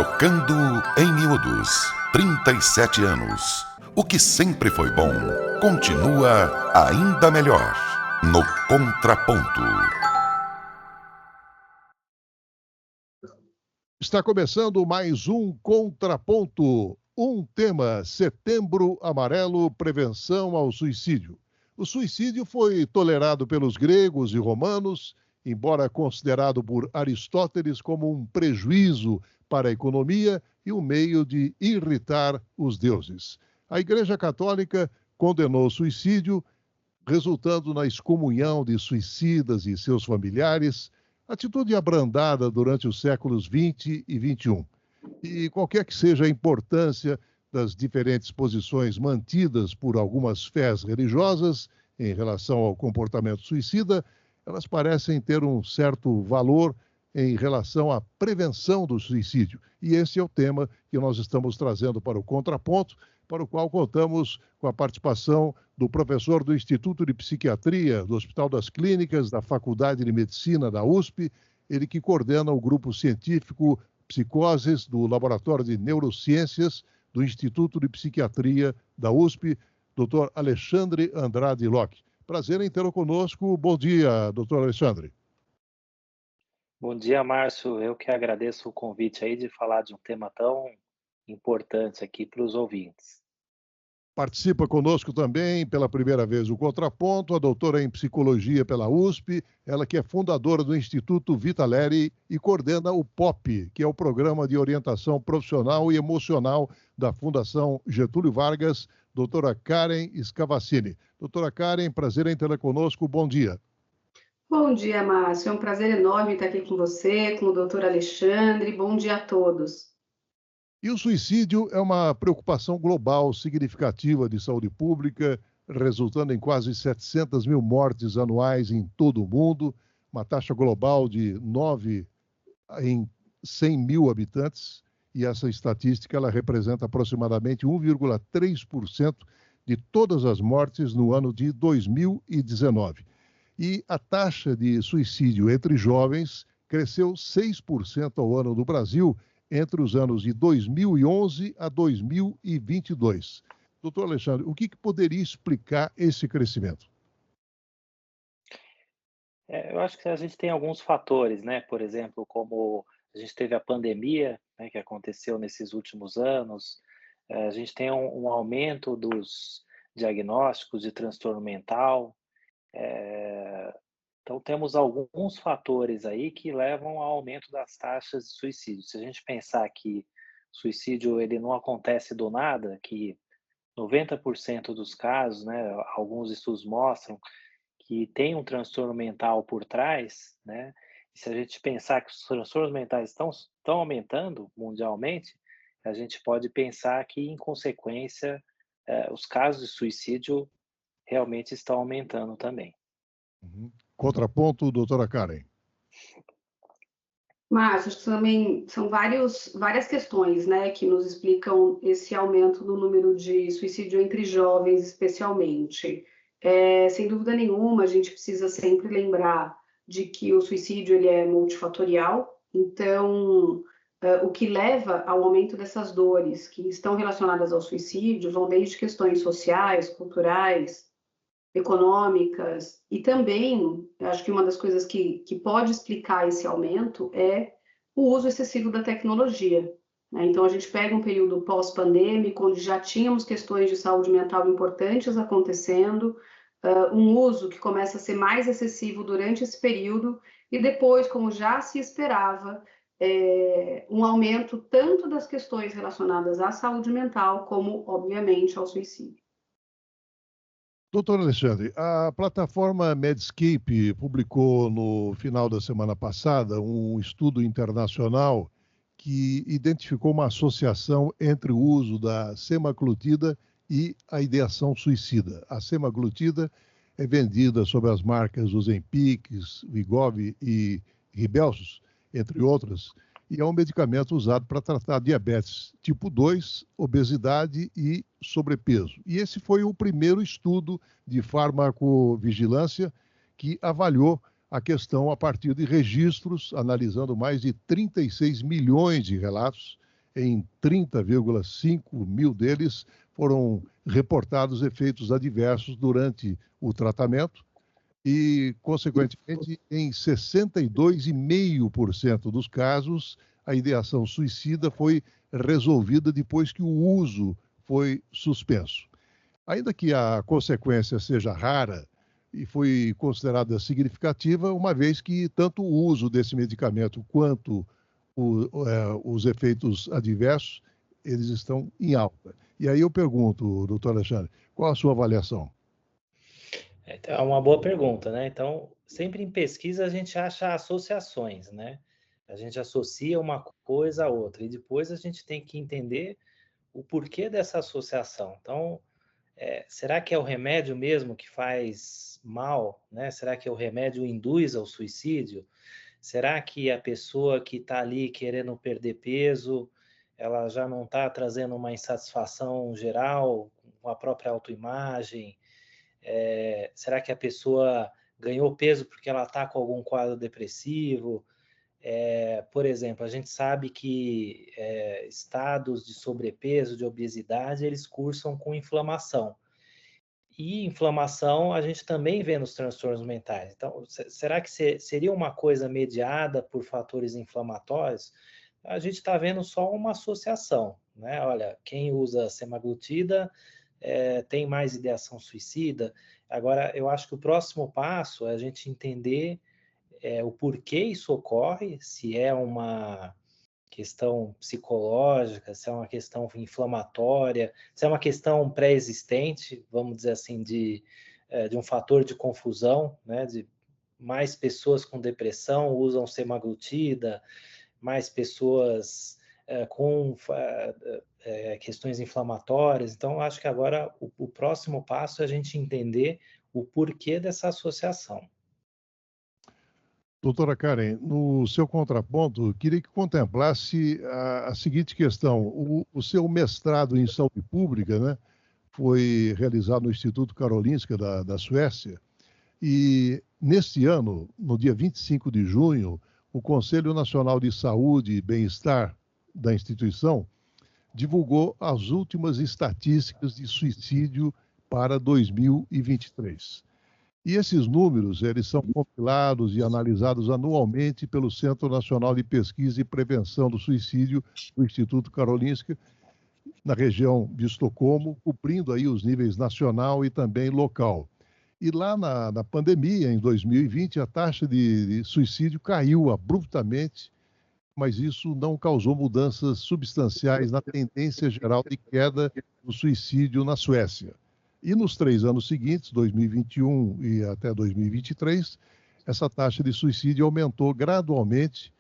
Trocando em Miúdos, 37 anos. O que sempre foi bom, continua ainda melhor. No Contraponto. Está começando mais um Contraponto. Um tema: Setembro Amarelo, prevenção ao suicídio. O suicídio foi tolerado pelos gregos e romanos, embora considerado por Aristóteles como um prejuízo para a economia e um meio de irritar os deuses. A Igreja Católica condenou o suicídio, resultando na excomunhão de suicidas e seus familiares, atitude abrandada durante os séculos XX e XXI. E qualquer que seja a importância das diferentes posições mantidas por algumas fés religiosas em relação ao comportamento suicida, elas parecem ter um certo valor em relação à prevenção do suicídio. E esse é o tema que nós estamos trazendo para o Contraponto, para o qual contamos com a participação do professor do Instituto de Psiquiatria do Hospital das Clínicas, da Faculdade de Medicina da USP, ele que coordena o grupo científico Psicoses do Laboratório de Neurociências do Instituto de Psiquiatria da USP, Dr. Alexandre Andrade Locke. Prazer em tê-lo conosco. Bom dia, doutor Alexandre. Bom dia, Márcio. Eu que agradeço o convite aí de falar de um tema tão importante aqui para os ouvintes. Participa conosco também, pela primeira vez, o Contraponto, a doutora em Psicologia pela USP, ela que é fundadora do Instituto Vitaleri e coordena o POP, que é o Programa de Orientação Profissional e Emocional da Fundação Getúlio Vargas, doutora Karen Scavacini. Doutora Karen, prazer em tê-la conosco, bom dia. Bom dia, Márcio. É um prazer enorme estar aqui com você, com o doutor Alexandre. Bom dia a todos. E o suicídio é uma preocupação global significativa de saúde pública, resultando em quase 700 mil mortes anuais em todo o mundo, uma taxa global de 9 em 100 mil habitantes, e essa estatística ela representa aproximadamente 1,3% de todas as mortes no ano de 2019. E a taxa de suicídio entre jovens cresceu 6% ao ano no Brasil, entre os anos de 2011 a 2022. Doutor Alexandre, o que poderia explicar esse crescimento? Eu acho que a gente tem alguns fatores, né? Por exemplo, como a gente teve a pandemia, né, que aconteceu nesses últimos anos, a gente tem um aumento dos diagnósticos de transtorno mental. Então, temos alguns fatores aí que levam ao aumento das taxas de suicídio. Se a gente pensar que o suicídio ele não acontece do nada, que 90% dos casos, né, alguns estudos mostram que tem um transtorno mental por trás, né? E se a gente pensar que os transtornos mentais estão aumentando mundialmente, a gente pode pensar que, em consequência, os casos de suicídio realmente estão aumentando também. Contraponto, doutora Karen. Márcio, acho que também são várias questões, né, que nos explicam esse aumento do número de suicídio entre jovens, especialmente. Sem dúvida nenhuma, a gente precisa sempre lembrar de que o suicídio ele é multifatorial, então o que leva ao aumento dessas dores que estão relacionadas ao suicídio vão desde questões sociais, culturais, econômicas, e também, acho que uma das coisas que pode explicar esse aumento é o uso excessivo da tecnologia, né? Então, a gente pega um período pós-pandêmico, onde já tínhamos questões de saúde mental importantes acontecendo, um uso que começa a ser mais excessivo durante esse período, e depois, como já se esperava, um aumento tanto das questões relacionadas à saúde mental, como, obviamente, ao suicídio. Doutor Alexandre, a plataforma Medscape publicou no final da semana passada um estudo internacional que identificou uma associação entre o uso da semaglutida e a ideação suicida. A semaglutida é vendida sob as marcas Ozempic, Wegovy e Rybelsus, entre outras, e é um medicamento usado para tratar diabetes tipo 2, obesidade e sobrepeso. E esse foi o primeiro estudo de farmacovigilância que avaliou a questão a partir de registros, analisando mais de 36 milhões de relatos em 30,5 mil deles foram reportados efeitos adversos durante o tratamento e, consequentemente, em 62,5% dos casos, a ideação suicida foi resolvida depois que o uso foi suspenso. Ainda que a consequência seja rara e foi considerada significativa, uma vez que tanto o uso desse medicamento quanto os efeitos adversos, eles estão em alta. E aí eu pergunto, doutor Alexandre, qual a sua avaliação? Então, é uma boa pergunta, né? Então, sempre em pesquisa a gente acha associações, né? A gente associa uma coisa a outra e depois a gente tem que entender o porquê dessa associação. Então, será que é o remédio mesmo que faz mal, né? Será que o remédio induz ao suicídio? Será que a pessoa que está ali querendo perder peso, ela já não está trazendo uma insatisfação geral com a própria autoimagem? Será que a pessoa ganhou peso porque ela está com algum quadro depressivo? Por exemplo, a gente sabe que estados de sobrepeso, de obesidade, eles cursam com inflamação. E inflamação a gente também vê nos transtornos mentais. Então, será que seria uma coisa mediada por fatores inflamatórios? A gente está vendo só uma associação, né? Olha, quem usa semaglutida tem mais ideação suicida. Agora, eu acho que o próximo passo é a gente entender o porquê isso ocorre, se é uma questão psicológica, se é uma questão inflamatória, se é uma questão pré-existente, vamos dizer assim, de um fator de confusão, né? De mais pessoas com depressão usam semaglutida, mais pessoas com questões inflamatórias. Então, acho que agora o próximo passo é a gente entender o porquê dessa associação. Doutora Karen, no seu contraponto, queria que contemplasse a seguinte questão. O seu mestrado em saúde pública, né, foi realizado no Instituto Karolinska da Suécia, e neste ano, no dia 25 de junho, o Conselho Nacional de Saúde e Bem-Estar da instituição divulgou as últimas estatísticas de suicídio para 2023. E esses números, eles são compilados e analisados anualmente pelo Centro Nacional de Pesquisa e Prevenção do Suicídio, do Instituto Karolinska, na região de Estocolmo, cumprindo aí os níveis nacional e também local. E lá na pandemia, em 2020, a taxa de suicídio caiu abruptamente, mas isso não causou mudanças substanciais na tendência geral de queda do suicídio na Suécia. E nos 3 anos seguintes, 2021 e até 2023, essa taxa de suicídio aumentou gradualmente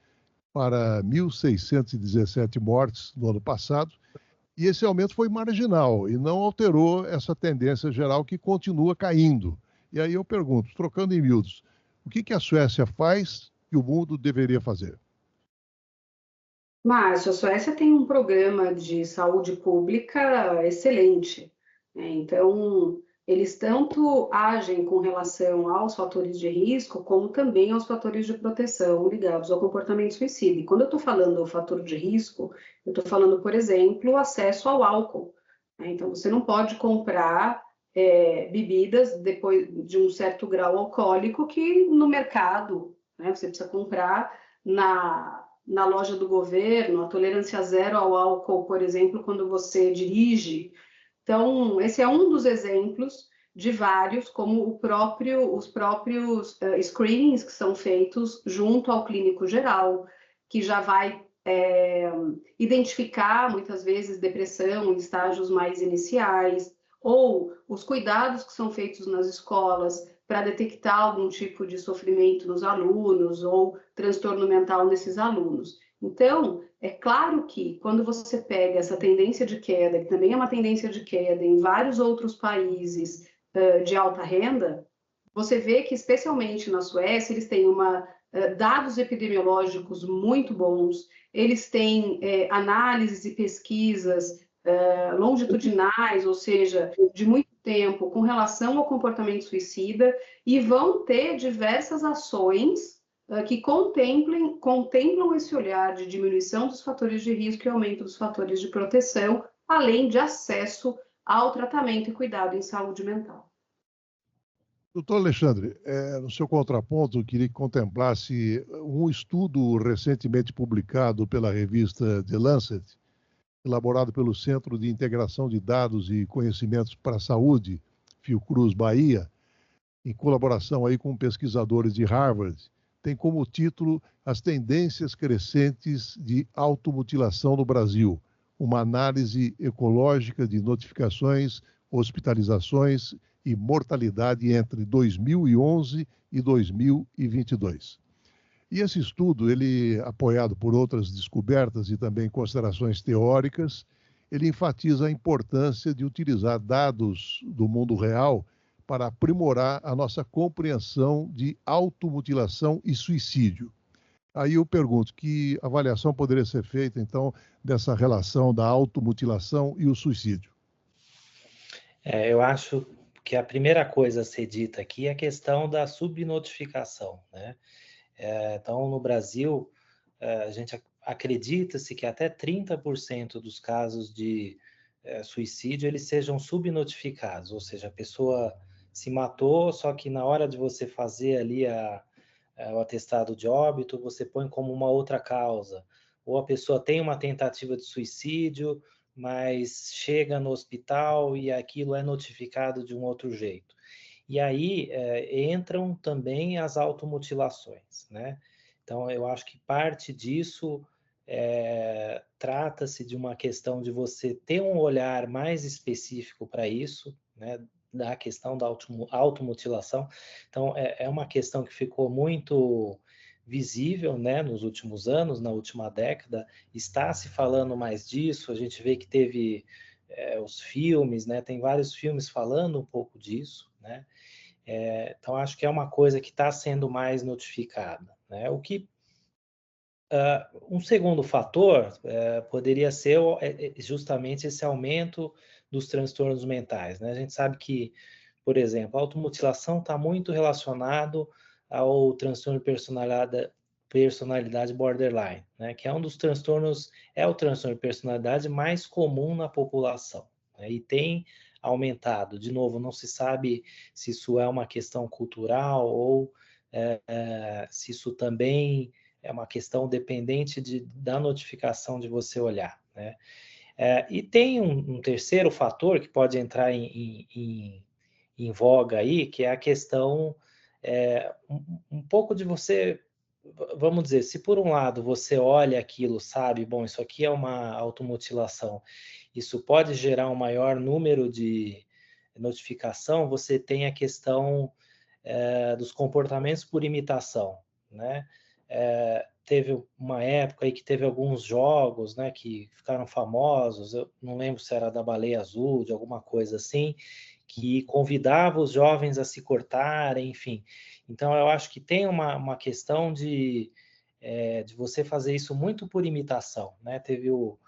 para 1.617 mortes no ano passado, e esse aumento foi marginal e não alterou essa tendência geral que continua caindo. E aí eu pergunto, trocando em miúdos, o que a Suécia faz que o mundo deveria fazer? Márcio, a Suécia tem um programa de saúde pública excelente, né? Então, eles tanto agem com relação aos fatores de risco, como também aos fatores de proteção ligados ao comportamento suicida. E quando eu estou falando do fator de risco, eu estou falando, por exemplo, o acesso ao álcool, né? Então, você não pode comprar bebidas depois de um certo grau alcoólico que no mercado, né, você precisa comprar na loja do governo, a tolerância zero ao álcool, por exemplo, quando você dirige. Então, esse é um dos exemplos de vários, como os próprios screenings que são feitos junto ao clínico geral, que já vai identificar, muitas vezes, depressão em estágios mais iniciais, ou os cuidados que são feitos nas escolas para detectar algum tipo de sofrimento nos alunos ou transtorno mental nesses alunos. Então, é claro que quando você pega essa tendência de queda, que também é uma tendência de queda em vários outros países de alta renda, você vê que, especialmente na Suécia, eles têm dados epidemiológicos muito bons, eles têm análises e pesquisas longitudinais, ou seja, de muito tempo, com relação ao comportamento suicida, e vão ter diversas ações que contemplam esse olhar de diminuição dos fatores de risco e aumento dos fatores de proteção, além de acesso ao tratamento e cuidado em saúde mental. Doutor Alexandre, no seu contraponto, eu queria que contemplasse um estudo recentemente publicado pela revista The Lancet, elaborado pelo Centro de Integração de Dados e Conhecimentos para a Saúde, Fiocruz Bahia, em colaboração aí com pesquisadores de Harvard, tem como título As Tendências Crescentes de Automutilação no Brasil, uma análise ecológica de notificações, hospitalizações e mortalidade entre 2011 e 2022. E esse estudo, ele, apoiado por outras descobertas e também considerações teóricas, ele enfatiza a importância de utilizar dados do mundo real para aprimorar a nossa compreensão de automutilação e suicídio. Aí eu pergunto, que avaliação poderia ser feita, então, dessa relação da automutilação e o suicídio? Eu acho que a primeira coisa a ser dita aqui é a questão da subnotificação, né? Então, no Brasil, a gente acredita-se que até 30% dos casos de suicídio eles sejam subnotificados, ou seja, a pessoa se matou, só que na hora de você fazer ali o atestado de óbito, você põe como uma outra causa. Ou a pessoa tem uma tentativa de suicídio, mas chega no hospital e aquilo é notificado de um outro jeito. E aí entram também as automutilações, né? Então, eu acho que parte disso trata-se de uma questão de você ter um olhar mais específico para isso, né? Da questão da automutilação. Então, é uma questão que ficou muito visível, né, nos últimos anos, na última década, está se falando mais disso, a gente vê que teve os filmes, né, tem vários filmes falando um pouco disso, né, então acho que é uma coisa que está sendo mais notificada, né, um segundo fator poderia ser justamente esse aumento dos transtornos mentais, né, a gente sabe que, por exemplo, a automutilação está muito relacionado ao transtorno de personalidade borderline, né, que é um dos transtornos, é o transtorno de personalidade mais comum na população, né, e tem aumentado. De novo, não se sabe se isso é uma questão cultural ou se isso também é uma questão dependente da notificação de você olhar, né. E tem um terceiro fator que pode entrar em voga aí, que é a questão um pouco de você, vamos dizer, se por um lado você olha aquilo, sabe, bom, isso aqui é uma automutilação, isso pode gerar um maior número de notificação, você tem a questão dos comportamentos por imitação, né? Teve uma época aí que teve alguns jogos, né, que ficaram famosos, eu não lembro se era da Baleia Azul, de alguma coisa assim, que convidava os jovens a se cortarem, enfim. Então, eu acho que tem uma questão de você fazer isso muito por imitação, né? Teve um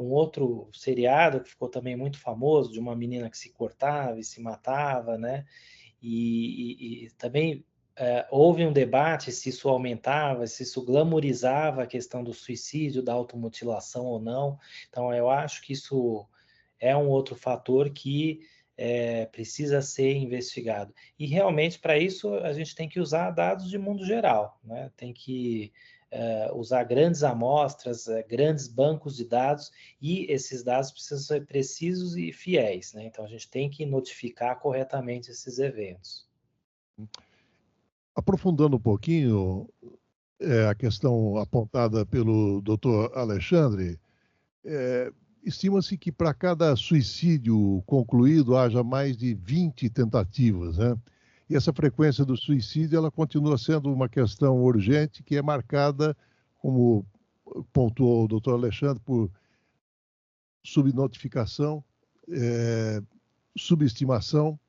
outro seriado que ficou também muito famoso, de uma menina que se cortava e se matava, né? E também houve um debate se isso aumentava, se isso glamorizava a questão do suicídio, da automutilação ou não. Então, eu acho que isso é um outro fator que precisa ser investigado. E realmente, para isso, a gente tem que usar dados de mundo geral, né? Tem que usar grandes amostras, grandes bancos de dados, e esses dados precisam ser precisos e fiéis, né? Então, a gente tem que notificar corretamente esses eventos. Aprofundando um pouquinho a questão apontada pelo doutor Alexandre, estima-se que para cada suicídio concluído haja mais de 20 tentativas, né? E essa frequência do suicídio ela continua sendo uma questão urgente que é marcada, como pontuou o doutor Alexandre, por subnotificação, subestimação,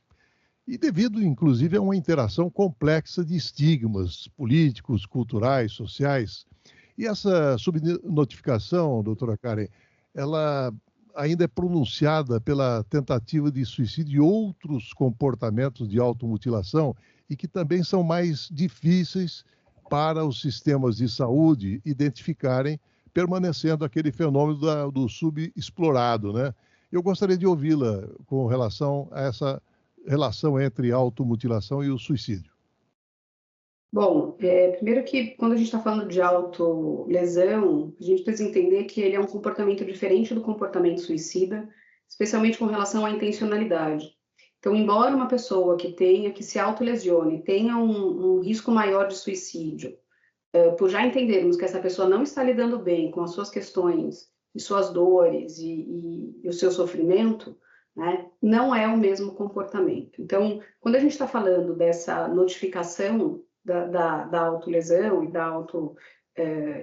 e devido, inclusive, a uma interação complexa de estigmas políticos, culturais, sociais. E essa subnotificação, doutora Karen, ela ainda é pronunciada pela tentativa de suicídio e outros comportamentos de automutilação e que também são mais difíceis para os sistemas de saúde identificarem, permanecendo aquele fenômeno do subexplorado, né? Eu gostaria de ouvi-la com relação a essa relação entre automutilação e o suicídio. Bom, primeiro que quando a gente está falando de autolesão, a gente precisa entender que ele é um comportamento diferente do comportamento suicida, especialmente com relação à intencionalidade. Então, embora uma pessoa que se autolesione tenha um risco maior de suicídio, por já entendermos que essa pessoa não está lidando bem com as suas questões e suas dores e o seu sofrimento, né, não é o mesmo comportamento. Então, quando a gente está falando dessa notificação da autolesão e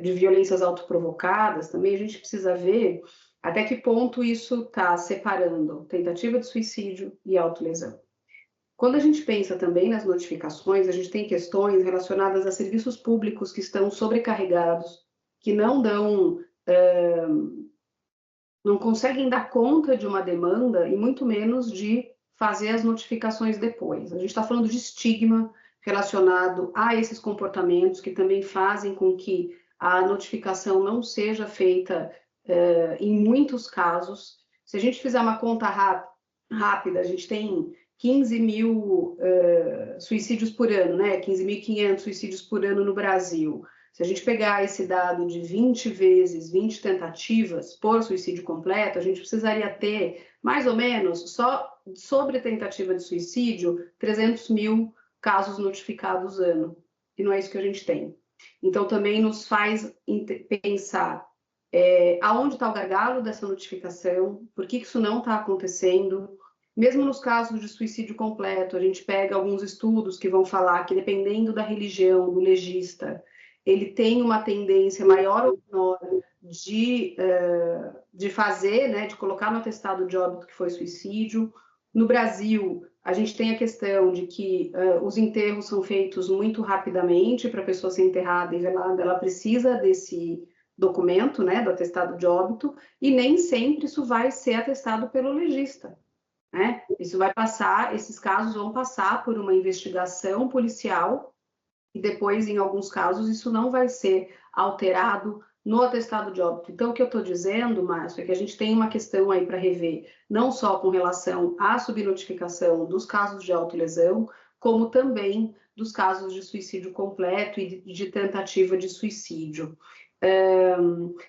de violências autoprovocadas, também a gente precisa ver até que ponto isso está separando tentativa de suicídio e autolesão. Quando a gente pensa também nas notificações, a gente tem questões relacionadas a serviços públicos que estão sobrecarregados, que não conseguem dar conta de uma demanda e muito menos de fazer as notificações depois. A gente está falando de estigma relacionado a esses comportamentos que também fazem com que a notificação não seja feita em muitos casos. Se a gente fizer uma conta rápida, a gente tem 15 mil suicídios por ano, né? 15.500 suicídios por ano no Brasil. Se a gente pegar esse dado de 20 tentativas por suicídio completo, a gente precisaria ter, mais ou menos, só sobre tentativa de suicídio, 300 mil casos notificados ano. E não é isso que a gente tem. Então, também nos faz pensar aonde está o gargalo dessa notificação, por que isso não está acontecendo. Mesmo nos casos de suicídio completo, a gente pega alguns estudos que vão falar que, dependendo da religião do legista, ele tem uma tendência maior ou menor de fazer, né, de colocar no atestado de óbito que foi suicídio. No Brasil, a gente tem a questão de que os enterros são feitos muito rapidamente para a pessoa ser enterrada e velada, ela precisa desse documento, né, do atestado de óbito, e nem sempre isso vai ser atestado pelo legista. Né? Esses casos vão passar por uma investigação policial e depois, em alguns casos, isso não vai ser alterado no atestado de óbito. Então, o que eu estou dizendo, Márcio, é que a gente tem uma questão aí para rever, não só com relação à subnotificação dos casos de autolesão, como também dos casos de suicídio completo e de tentativa de suicídio.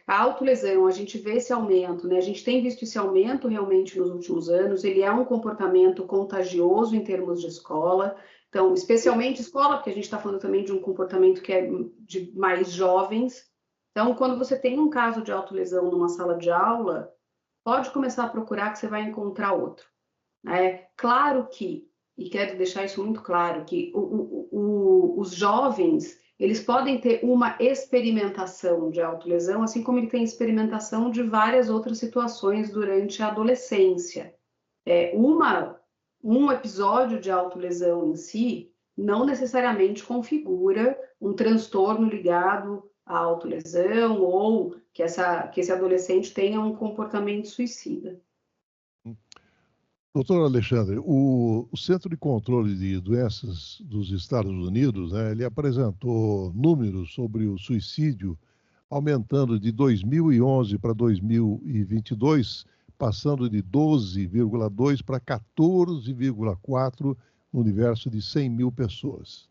A autolesão, a gente vê esse aumento, né? A gente tem visto esse aumento realmente nos últimos anos, ele é um comportamento contagioso em termos de escola, então, especialmente escola, porque a gente está falando também de um comportamento que é de mais jovens. Então, quando você tem um caso de autolesão numa sala de aula, pode começar a procurar que você vai encontrar outro. Claro que, e quero deixar isso muito claro, que os jovens, eles podem ter uma experimentação de autolesão, assim como ele tem experimentação de várias outras situações durante a adolescência. Um episódio de autolesão em si não necessariamente configura um transtorno ligado à autolesão ou que esse adolescente tenha um comportamento suicida. Doutor Alexandre, o Centro de Controle de Doenças dos Estados Unidos, né, ele apresentou números sobre o suicídio aumentando de 2011 para 2022, passando de 12,2 para 14,4 no universo de 100 mil pessoas.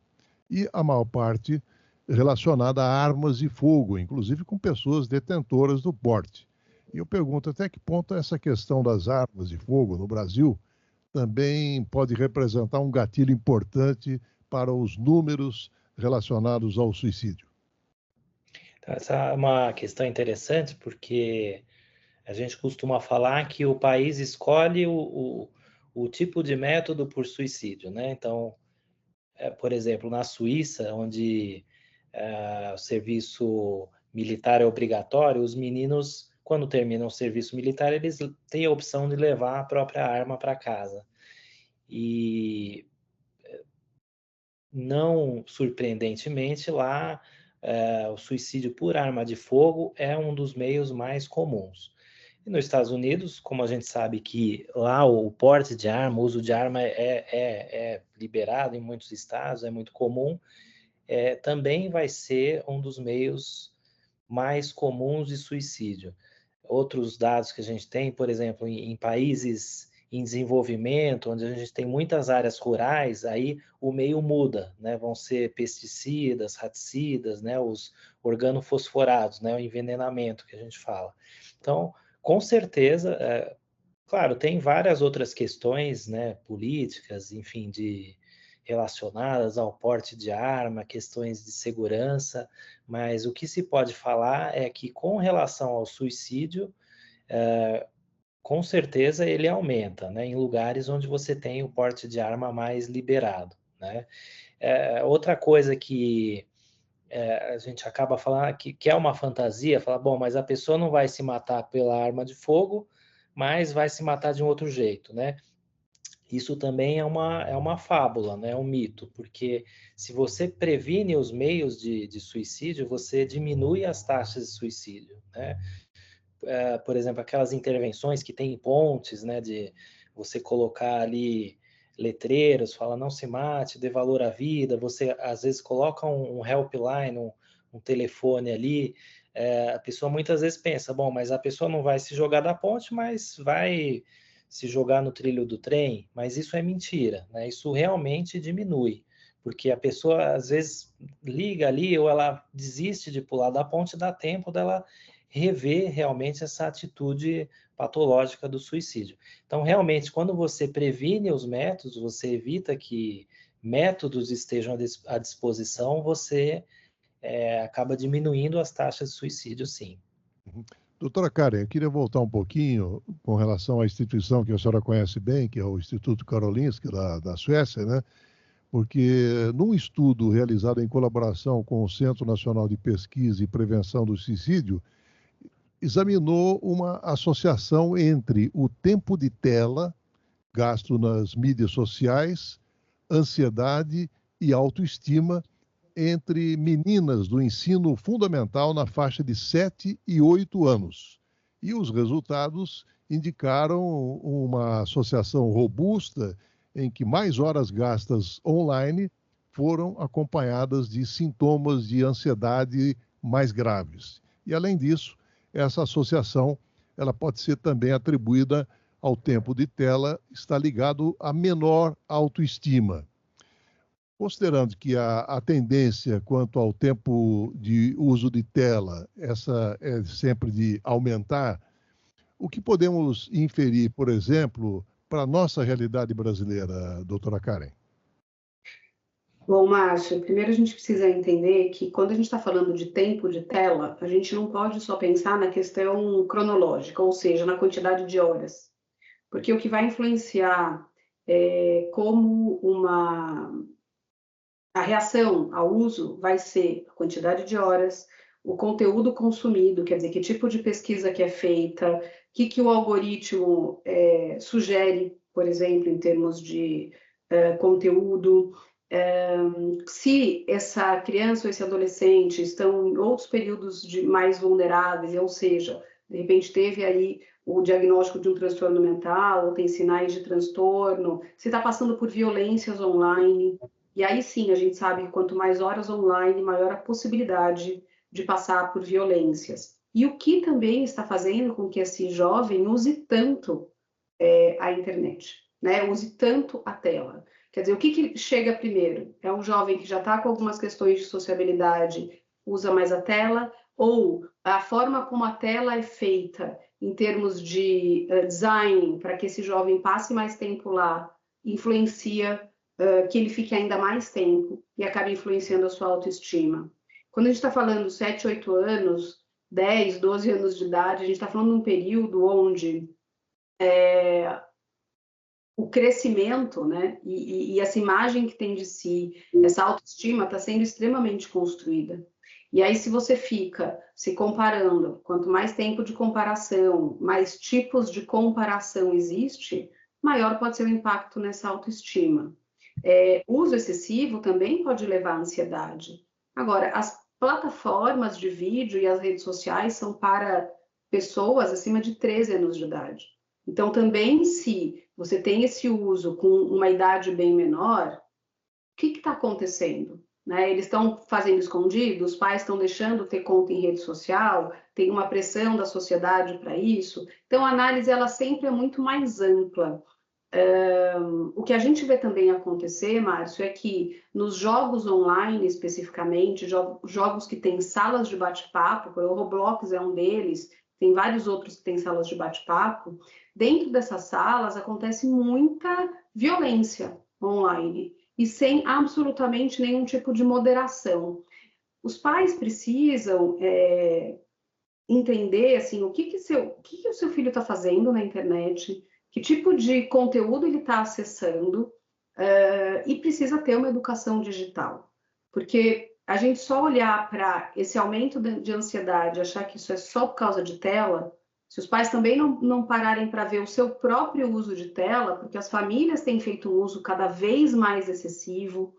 E a maior parte relacionada a armas de fogo, inclusive com pessoas detentoras do porte. E eu pergunto até que ponto essa questão das armas de fogo no Brasil também pode representar um gatilho importante para os números relacionados ao suicídio. Essa é uma questão interessante, porque a gente costuma falar que o país escolhe o tipo de método por suicídio, né? Então, por exemplo, na Suíça, onde o serviço militar é obrigatório, os meninos, quando terminam o serviço militar, eles têm a opção de levar a própria arma para casa. E, não surpreendentemente, lá o suicídio por arma de fogo é um dos meios mais comuns. E nos Estados Unidos, como a gente sabe que lá o porte de arma, o uso de arma é liberado em muitos estados, é muito comum, também vai ser um dos meios mais comuns de suicídio. Outros dados que a gente tem, por exemplo, em países em desenvolvimento, onde a gente tem muitas áreas rurais, aí o meio muda, né? Vão ser pesticidas, raticidas, né? Os organofosforados, né? O envenenamento que a gente fala. Então, com certeza, claro, tem várias outras questões, né? Políticas, enfim, relacionadas ao porte de arma, questões de segurança, mas o que se pode falar é que, com relação ao suicídio, com certeza ele aumenta, né, em lugares onde você tem o porte de arma mais liberado, né? Outra coisa que a gente acaba falando que é uma fantasia, fala, bom, mas a pessoa não vai se matar pela arma de fogo, mas vai se matar de um outro jeito, né? Isso também é uma fábula, né? É um mito, porque se você previne os meios de suicídio, você diminui as taxas de suicídio, né? Por exemplo, aquelas intervenções que tem em pontes, né? De você colocar ali letreiros, fala não se mate, dê valor à vida, você às vezes coloca um helpline, um telefone ali, a pessoa muitas vezes pensa, bom, mas a pessoa não vai se jogar da ponte, mas vai se jogar no trilho do trem, mas isso é mentira, né? Isso realmente diminui, porque a pessoa às vezes liga ali ou ela desiste de pular da ponte, dá tempo dela rever realmente essa atitude patológica do suicídio. Então, realmente, quando você previne os métodos, você evita que métodos estejam à disposição, você acaba diminuindo as taxas de suicídio, sim. Doutora Karen, eu queria voltar um pouquinho com relação à instituição que a senhora conhece bem, que é o Instituto Karolinska, da Suécia, né? Porque num estudo realizado em colaboração com o Centro Nacional de Pesquisa e Prevenção do Suicídio, examinou uma associação entre o tempo de tela gasto nas mídias sociais, ansiedade e autoestima entre meninas do ensino fundamental na faixa de 7 e 8 anos. E os resultados indicaram uma associação robusta em que mais horas gastas online foram acompanhadas de sintomas de ansiedade mais graves. E, além disso, essa associação ela pode ser também atribuída ao tempo de tela, está ligado a menor autoestima. Considerando que a tendência quanto ao tempo de uso de tela, essa é sempre de aumentar, o que podemos inferir, por exemplo, para a nossa realidade brasileira, doutora Karen? Bom, Márcio, primeiro a gente precisa entender que quando a gente está falando de tempo de tela, a gente não pode só pensar na questão cronológica, ou seja, na quantidade de horas. Porque o que vai influenciar como a reação ao uso vai ser a quantidade de horas, o conteúdo consumido, quer dizer, que tipo de pesquisa que é feita, o que o algoritmo sugere, por exemplo, em termos de conteúdo, se essa criança ou esse adolescente estão em outros períodos mais vulneráveis, ou seja, de repente teve aí o diagnóstico de um transtorno mental, ou tem sinais de transtorno, se está passando por violências online. E aí sim, a gente sabe que quanto mais horas online, maior a possibilidade de passar por violências. E o que também está fazendo com que esse jovem use tanto a internet, né? Use tanto a tela. Quer dizer, o que chega primeiro? É um jovem que já está com algumas questões de sociabilidade, usa mais a tela, ou a forma como a tela é feita em termos de design, para que esse jovem passe mais tempo lá, influencia que ele fique ainda mais tempo e acabe influenciando a sua autoestima. Quando a gente está falando 7, 8 anos, 10, 12 anos de idade, a gente está falando de um período onde o crescimento, né, e essa imagem que tem de si, essa autoestima está sendo extremamente construída. E aí, se você fica se comparando, quanto mais tempo de comparação, mais tipos de comparação existe, maior pode ser o impacto nessa autoestima. Uso excessivo também pode levar à ansiedade. Agora, as plataformas de vídeo e as redes sociais são para pessoas acima de 13 anos de idade. Então, também, se você tem esse uso com uma idade bem menor, o que está acontecendo? né? Eles estão fazendo escondido, os pais estão deixando ter conta em rede social, tem uma pressão da sociedade para isso. Então, a análise ela sempre é muito mais ampla. O que a gente vê também acontecer, Márcio, é que nos jogos online, especificamente, jogos que têm salas de bate-papo, o Roblox é um deles, tem vários outros que têm salas de bate-papo, dentro dessas salas acontece muita violência online e sem absolutamente nenhum tipo de moderação. Os pais precisam entender assim, o que o seu filho está fazendo na internet, que tipo de conteúdo ele está acessando, e precisa ter uma educação digital. Porque a gente só olhar para esse aumento de ansiedade, achar que isso é só por causa de tela, se os pais também não pararem para ver o seu próprio uso de tela, porque as famílias têm feito um uso cada vez mais excessivo,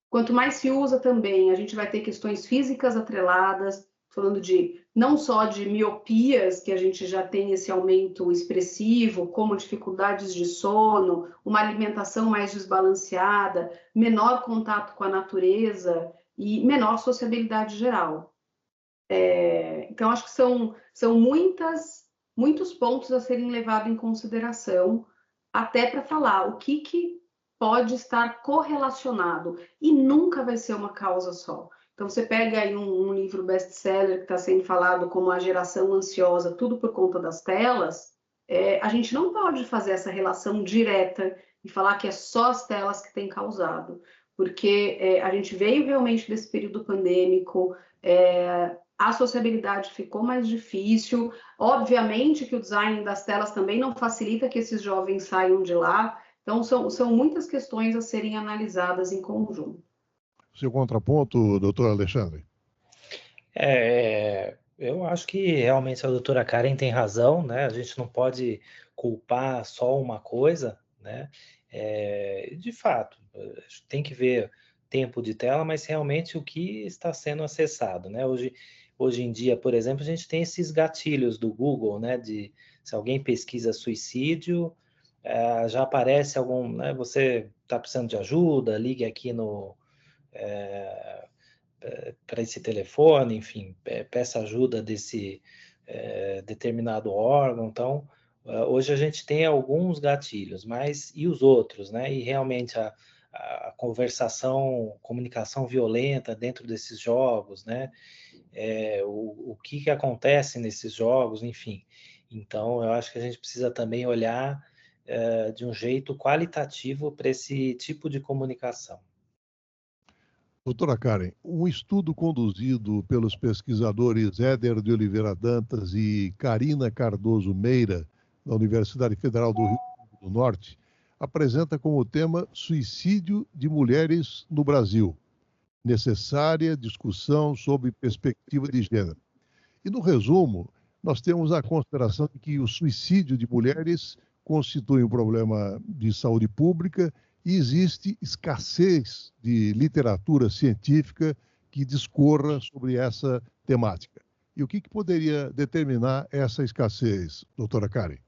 quanto mais se usa também, a gente vai ter questões físicas atreladas, falando de não só de miopias, que a gente já tem esse aumento expressivo, como dificuldades de sono, uma alimentação mais desbalanceada, menor contato com a natureza e menor sociabilidade geral. Então, acho que são muitos pontos a serem levados em consideração, até para falar o que pode estar correlacionado, e nunca vai ser uma causa só. Então, você pega aí um livro best-seller que está sendo falado como a geração ansiosa, tudo por conta das telas, a gente não pode fazer essa relação direta e falar que é só as telas que têm causado, porque a gente veio realmente desse período pandêmico, a sociabilidade ficou mais difícil, obviamente que o design das telas também não facilita que esses jovens saiam de lá, então são muitas questões a serem analisadas em conjunto. Seu contraponto, doutor Alexandre? Eu acho que realmente a doutora Karen tem razão, né? A gente não pode culpar só uma coisa, né? De fato, a gente tem que ver tempo de tela, mas realmente o que está sendo acessado, né? Hoje em dia, por exemplo, a gente tem esses gatilhos do Google, né? Se alguém pesquisa suicídio, já aparece algum, né? Você está precisando de ajuda, ligue aqui para esse telefone, enfim, peça ajuda desse determinado órgão. Então, hoje a gente tem alguns gatilhos, mas e os outros, né? E realmente a comunicação violenta dentro desses jogos, né? O que acontece nesses jogos, enfim. Então, eu acho que a gente precisa também olhar de um jeito qualitativo para esse tipo de comunicação. Doutora Karen, um estudo conduzido pelos pesquisadores Éder de Oliveira Dantas e Carina Cardoso Meira, da Universidade Federal do Rio Grande do Norte, apresenta como tema Suicídio de Mulheres no Brasil, necessária discussão sobre perspectiva de gênero. E no resumo, nós temos a consideração de que o suicídio de mulheres constitui um problema de saúde pública e existe escassez de literatura científica que discorra sobre essa temática. E o que poderia determinar essa escassez, doutora Karen?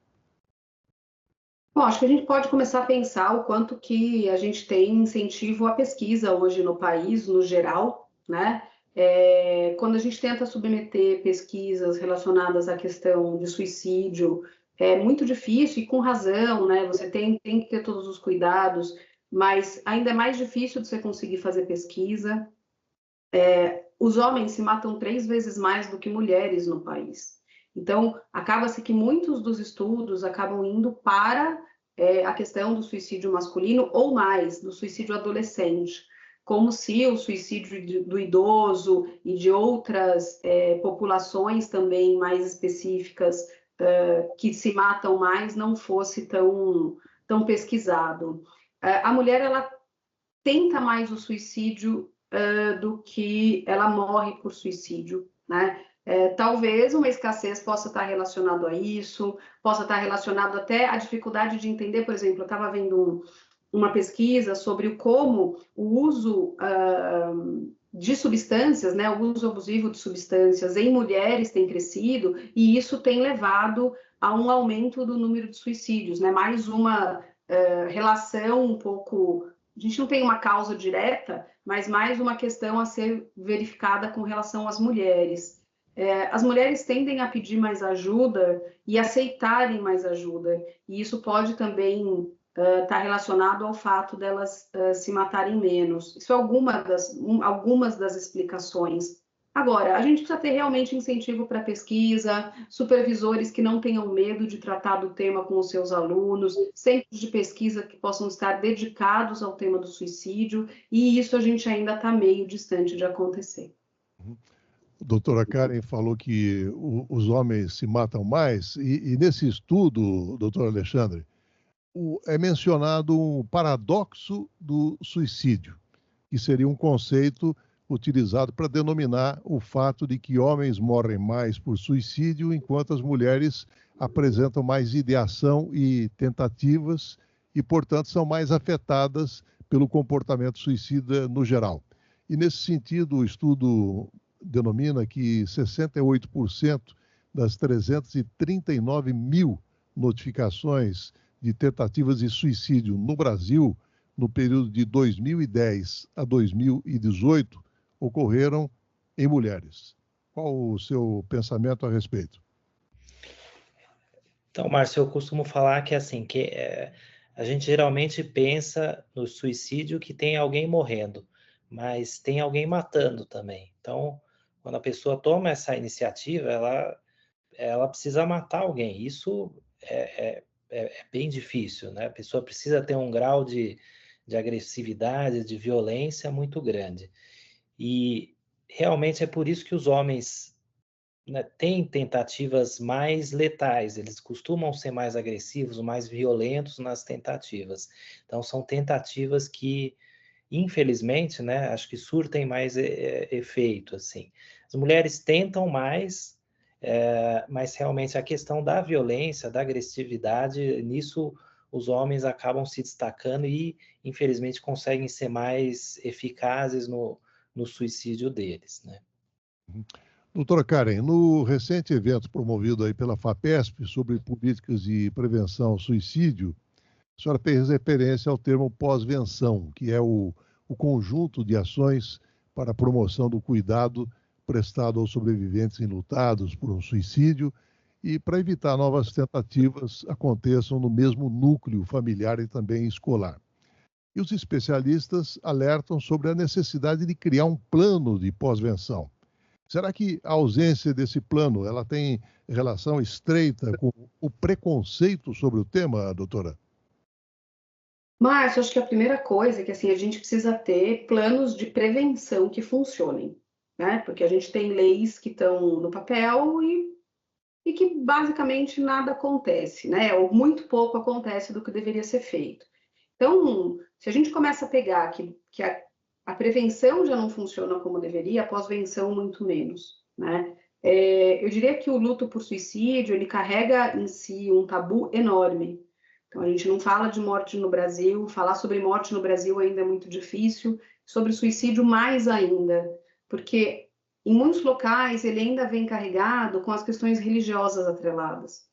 Bom, acho que a gente pode começar a pensar o quanto que a gente tem incentivo à pesquisa hoje no país, no geral, né? Quando a gente tenta submeter pesquisas relacionadas à questão de suicídio, é muito difícil e com razão, né? Você tem que ter todos os cuidados, mas ainda é mais difícil de você conseguir fazer pesquisa. Os homens se matam 3 vezes mais do que mulheres no país. Então, acaba-se que muitos dos estudos acabam indo para a questão do suicídio masculino ou mais, do suicídio adolescente, como se o suicídio do idoso e de outras populações também mais específicas que se matam mais não fosse tão pesquisado. A mulher, ela tenta mais o suicídio do que ela morre por suicídio, né? Talvez uma escassez possa estar relacionado a isso, possa estar relacionado até à dificuldade de entender, por exemplo, eu estava vendo uma pesquisa sobre como o uso de substâncias, né, o uso abusivo de substâncias em mulheres tem crescido e isso tem levado a um aumento do número de suicídios, né? Mais uma relação um pouco a gente não tem uma causa direta, mas mais uma questão a ser verificada com relação às mulheres. As mulheres tendem a pedir mais ajuda e aceitarem mais ajuda, e isso pode também estar relacionado ao fato delas se matarem menos. Isso é algumas das explicações. Agora, a gente precisa ter realmente incentivo para pesquisa, supervisores que não tenham medo de tratar do tema com os seus alunos, centros de pesquisa que possam estar dedicados ao tema do suicídio, e isso a gente ainda está meio distante de acontecer. A doutora Karen falou que os homens se matam mais, e nesse estudo, doutor Alexandre, é mencionado um paradoxo do suicídio, que seria um conceito utilizado para denominar o fato de que homens morrem mais por suicídio, enquanto as mulheres apresentam mais ideação e tentativas e, portanto, são mais afetadas pelo comportamento suicida no geral. E, nesse sentido, o estudo denomina que 68% das 339 mil notificações de tentativas de suicídio no Brasil, no período de 2010 a 2018, ocorreram em mulheres. Qual o seu pensamento a respeito? Então, Márcio, eu costumo falar que assim, a gente geralmente pensa no suicídio que tem alguém morrendo, mas tem alguém matando também. Então, quando a pessoa toma essa iniciativa, ela precisa matar alguém. Isso é bem difícil, né? A pessoa precisa ter um grau de agressividade, de violência muito grande. E realmente é por isso que os homens, né, têm tentativas mais letais, eles costumam ser mais agressivos, mais violentos nas tentativas. Então, são tentativas que, infelizmente, né, acho que surtem mais efeito, assim. As mulheres tentam mais, mas realmente a questão da violência, da agressividade, nisso os homens acabam se destacando e, infelizmente, conseguem ser mais eficazes no suicídio deles, né? Doutora Karen, no recente evento promovido aí pela FAPESP sobre políticas de prevenção ao suicídio, a senhora fez referência ao termo pós-venção, que é o conjunto de ações para a promoção do cuidado prestado aos sobreviventes enlutados por um suicídio e para evitar novas tentativas aconteçam no mesmo núcleo familiar e também escolar. E os especialistas alertam sobre a necessidade de criar um plano de pós-venção. Será que a ausência desse plano ela tem relação estreita com o preconceito sobre o tema, doutora? Márcio, acho que a primeira coisa é que assim, a gente precisa ter planos de prevenção que funcionem, né? Porque a gente tem leis que estão no papel e que basicamente nada acontece, né? Ou muito pouco acontece do que deveria ser feito. Então, se a gente começa a pegar que a prevenção já não funciona como deveria, a pós-venção muito menos, né? Eu diria que o luto por suicídio, ele carrega em si um tabu enorme. Então, a gente não fala de morte no Brasil, falar sobre morte no Brasil ainda é muito difícil, sobre suicídio mais ainda, porque em muitos locais ele ainda vem carregado com as questões religiosas atreladas.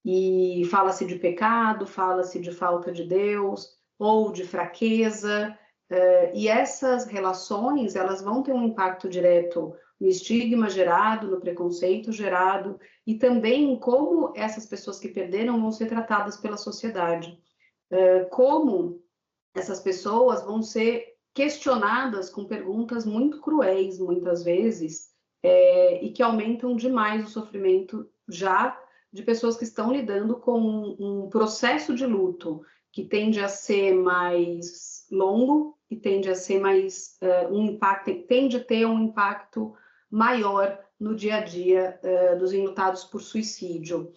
E fala-se de pecado, fala-se de falta de Deus, ou de fraqueza, e essas relações, elas vão ter um impacto direto no estigma gerado, no preconceito gerado, e também em como essas pessoas que perderam vão ser tratadas pela sociedade. Como essas pessoas vão ser questionadas com perguntas muito cruéis, muitas vezes, e que aumentam demais o sofrimento já de pessoas que estão lidando com um processo de luto que tende a ser mais longo e tende a ser mais tende a ter um impacto maior no dia a dia dos enlutados por suicídio.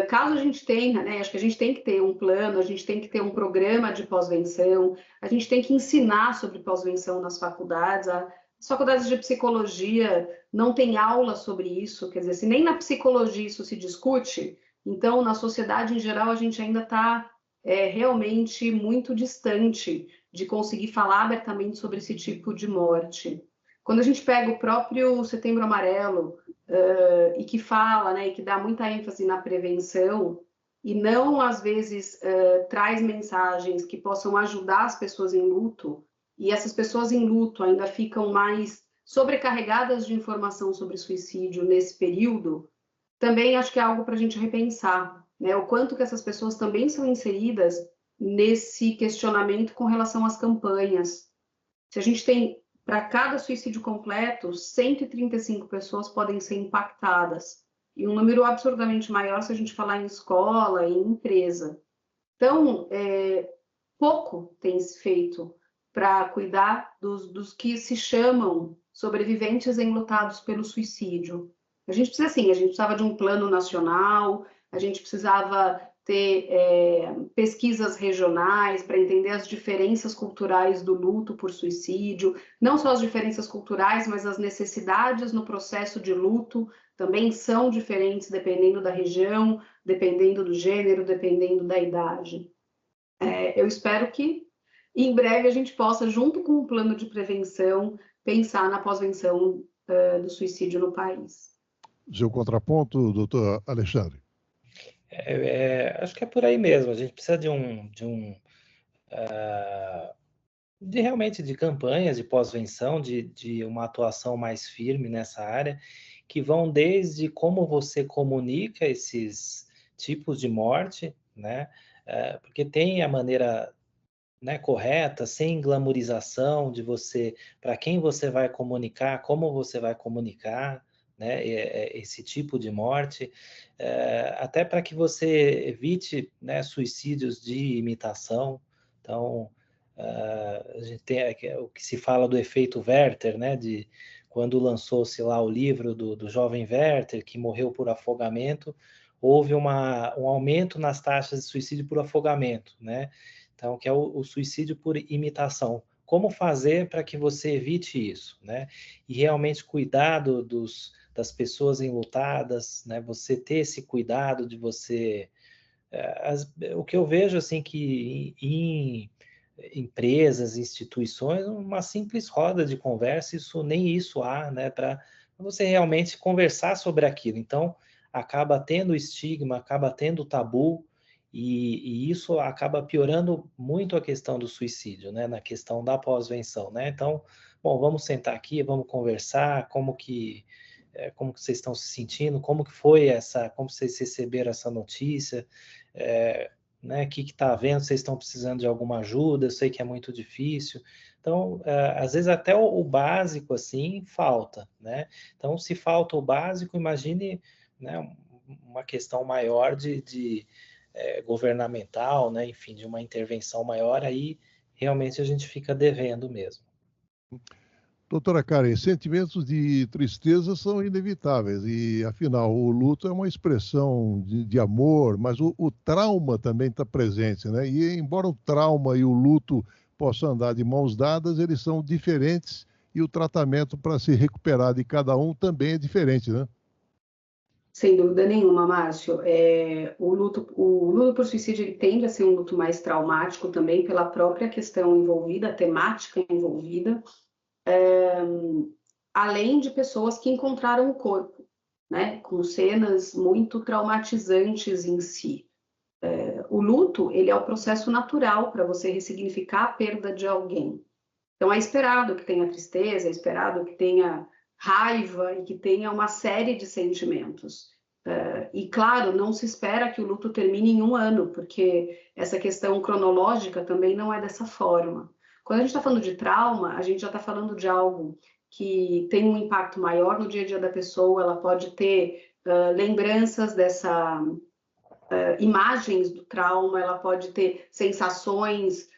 Caso a gente tenha, né, acho que a gente tem que ter um plano, a gente tem que ter um programa de pós-venção, a gente tem que ensinar sobre pós-venção nas faculdades. As faculdades de psicologia não têm aula sobre isso, quer dizer, se nem na psicologia isso se discute, então na sociedade em geral a gente ainda está realmente muito distante de conseguir falar abertamente sobre esse tipo de morte. Quando a gente pega o próprio Setembro Amarelo e que fala, né, e que dá muita ênfase na prevenção e não, às vezes, traz mensagens que possam ajudar as pessoas em luto, e essas pessoas em luto ainda ficam mais sobrecarregadas de informação sobre suicídio nesse período, também acho que é algo para a gente repensar, né? O quanto que essas pessoas também são inseridas nesse questionamento com relação às campanhas. Se a gente tem, para cada suicídio completo, 135 pessoas podem ser impactadas, e um número absurdamente maior se a gente falar em escola, em empresa. Então, pouco tem se feito para cuidar dos que se chamam sobreviventes enlutados pelo suicídio. A gente precisava de um plano nacional, a gente precisava ter pesquisas regionais para entender as diferenças culturais do luto por suicídio, não só as diferenças culturais, mas as necessidades no processo de luto também são diferentes dependendo da região, dependendo do gênero, dependendo da idade. Eu espero que em breve a gente possa, junto com um plano de prevenção, pensar na pós-venção do suicídio no país. Seu contraponto, doutor Alexandre? Acho que é por aí mesmo. A gente precisa realmente de campanhas de pós-venção, de uma atuação mais firme nessa área, que vão desde como você comunica esses tipos de morte, né? Porque tem a maneira, né, correta, sem glamorização de você, para quem você vai comunicar, como você vai comunicar, né, esse tipo de morte, até para que você evite, né, suicídios de imitação. Então, a gente tem o que se fala do efeito Werther, né, de quando lançou-se lá o livro do jovem Werther, que morreu por afogamento, houve um aumento nas taxas de suicídio por afogamento, né? Então, que é o suicídio por imitação. Como fazer para que você evite isso, né? E realmente cuidar das pessoas enlutadas, né? Você ter esse cuidado de você... o que eu vejo, assim, que em empresas, instituições, uma simples roda de conversa, nem isso há, né? Para você realmente conversar sobre aquilo. Então, acaba tendo estigma, acaba tendo tabu, e isso acaba piorando muito a questão do suicídio, né? Na questão da pós-venção, né? Então, bom, vamos sentar aqui, vamos conversar, como que vocês estão se sentindo, como vocês receberam essa notícia, né? O que está havendo, vocês estão precisando de alguma ajuda, eu sei que é muito difícil. Então, às vezes até o básico, assim, falta, né? Então, se falta o básico, imagine, né, uma questão maior de governamental, né? Enfim, de uma intervenção maior, aí realmente a gente fica devendo mesmo. Doutora Karen, sentimentos de tristeza são inevitáveis e, afinal, o luto é uma expressão de amor, mas o trauma também está presente, né? E, embora o trauma e o luto possam andar de mãos dadas, eles são diferentes e o tratamento para se recuperar de cada um também é diferente, né? Sem dúvida nenhuma, Márcio. O luto por suicídio ele tende a ser um luto mais traumático também pela própria questão envolvida, a temática envolvida, além de pessoas que encontraram o corpo, né, com cenas muito traumatizantes em si. O luto, ele é o processo natural para você ressignificar a perda de alguém. Então, é esperado que tenha tristeza, é esperado que tenha raiva e que tenha uma série de sentimentos. E, claro, não se espera que o luto termine em 1 ano, porque essa questão cronológica também não é dessa forma. Quando a gente está falando de trauma, a gente já está falando de algo que tem um impacto maior no dia a dia da pessoa, ela pode ter lembranças imagens do trauma, ela pode ter sensações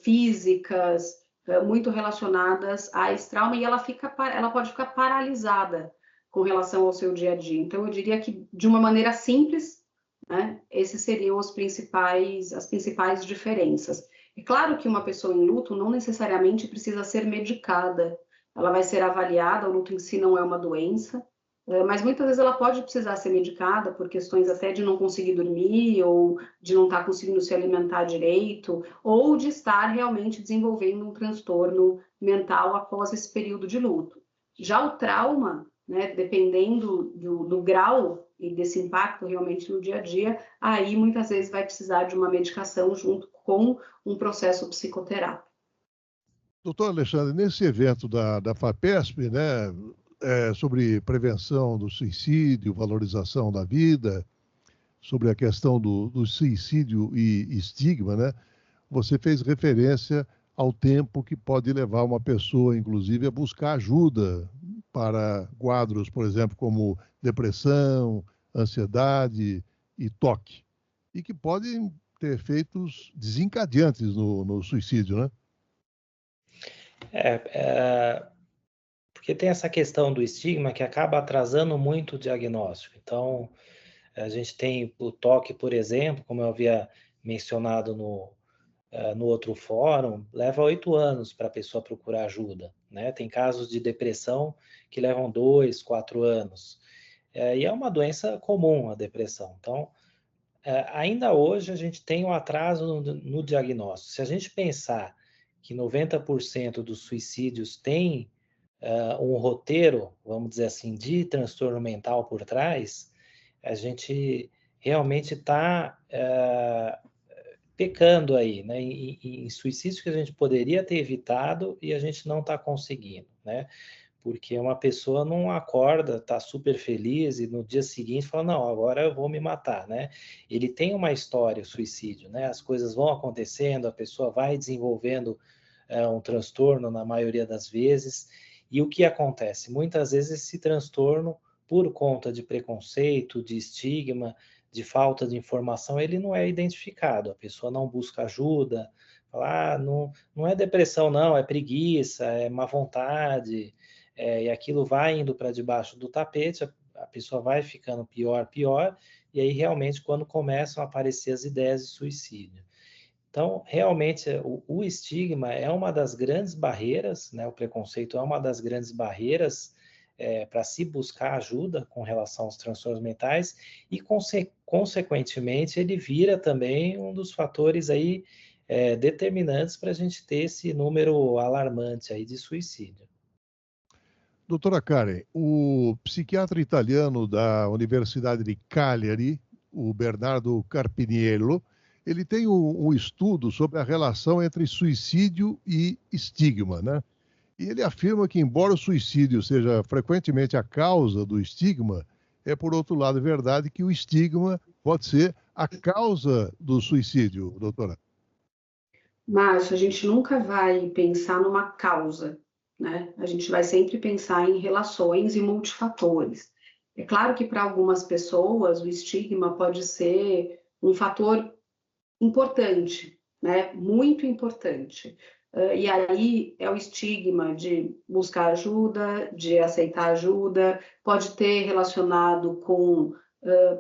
físicas muito relacionadas a esse trauma e ela pode ficar paralisada com relação ao seu dia a dia. Então, eu diria que, de uma maneira simples, né, esses seriam as principais diferenças. É claro que uma pessoa em luto não necessariamente precisa ser medicada, ela vai ser avaliada, o luto em si não é uma doença, mas muitas vezes ela pode precisar ser medicada por questões até de não conseguir dormir, ou de não estar conseguindo se alimentar direito, ou de estar realmente desenvolvendo um transtorno mental após esse período de luto. Já o trauma, né, dependendo do grau e desse impacto realmente no dia a dia, aí muitas vezes vai precisar de uma medicação junto com um processo psicoterápico. Doutor Alexandre, nesse evento da FAPESP, né, sobre prevenção do suicídio, valorização da vida, sobre a questão do suicídio e estigma, né, você fez referência ao tempo que pode levar uma pessoa, inclusive, a buscar ajuda para quadros, por exemplo, como depressão, ansiedade e toque, e que podem ter efeitos desencadeantes no suicídio, né? Porque tem essa questão do estigma que acaba atrasando muito o diagnóstico. Então, a gente tem o toque, por exemplo, como eu havia mencionado no outro fórum, leva 8 anos para a pessoa procurar ajuda, né? Tem casos de depressão que levam 2, 4 anos. E é uma doença comum a depressão. Então, ainda hoje a gente tem um atraso no diagnóstico. Se a gente pensar que 90% dos suicídios têm um roteiro, vamos dizer assim, de transtorno mental por trás, a gente realmente está pecando aí, né, em suicídios que a gente poderia ter evitado e a gente não está conseguindo, né? Porque uma pessoa não acorda, está super feliz e no dia seguinte fala, não, agora eu vou me matar, né? Ele tem uma história, o suicídio, né? As coisas vão acontecendo, a pessoa vai desenvolvendo um transtorno na maioria das vezes. E o que acontece? Muitas vezes esse transtorno, por conta de preconceito, de estigma, de falta de informação, ele não é identificado. A pessoa não busca ajuda, fala, não é depressão não, é preguiça, é má vontade, e aquilo vai indo para debaixo do tapete, a pessoa vai ficando pior, e aí realmente quando começam a aparecer as ideias de suicídio. Então, realmente, o estigma é uma das grandes barreiras, né? O preconceito é uma das grandes barreiras para se buscar ajuda com relação aos transtornos mentais e, consequentemente, ele vira também um dos fatores aí, determinantes para a gente ter esse número alarmante aí de suicídio. Doutora Karen, o psiquiatra italiano da Universidade de Cagliari, o Bernardo Carpiniello, ele tem um estudo sobre a relação entre suicídio e estigma, né? E ele afirma que, embora o suicídio seja frequentemente a causa do estigma, é, por outro lado, verdade que o estigma pode ser a causa do suicídio, doutora. Márcio, a gente nunca vai pensar numa causa, né? A gente vai sempre pensar em relações e multifatores. É claro que para algumas pessoas o estigma pode ser um fator importante, né? Muito importante. E aí é o estigma de buscar ajuda, de aceitar ajuda, pode ter relacionado com,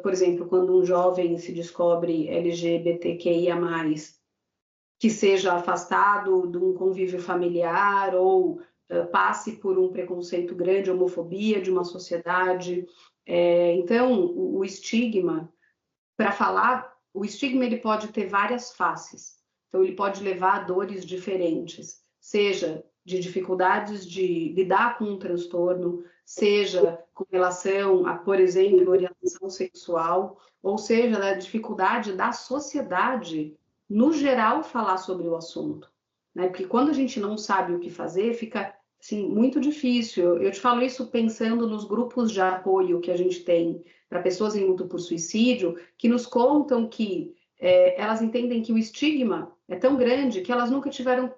por exemplo, quando um jovem se descobre LGBTQIA+, que seja afastado de um convívio familiar ou passe por um preconceito grande, homofobia de uma sociedade. Então, o estigma, para falar, o estigma ele pode ter várias faces. Então, ele pode levar a dores diferentes, seja de dificuldades de lidar com um transtorno, seja com relação a, por exemplo, orientação sexual, ou seja, da dificuldade da sociedade, no geral, falar sobre o assunto, né? Porque quando a gente não sabe o que fazer, fica assim, muito difícil. Eu te falo isso pensando nos grupos de apoio que a gente tem para pessoas em luto por suicídio, que nos contam que elas entendem que o estigma é tão grande que elas nunca tiveram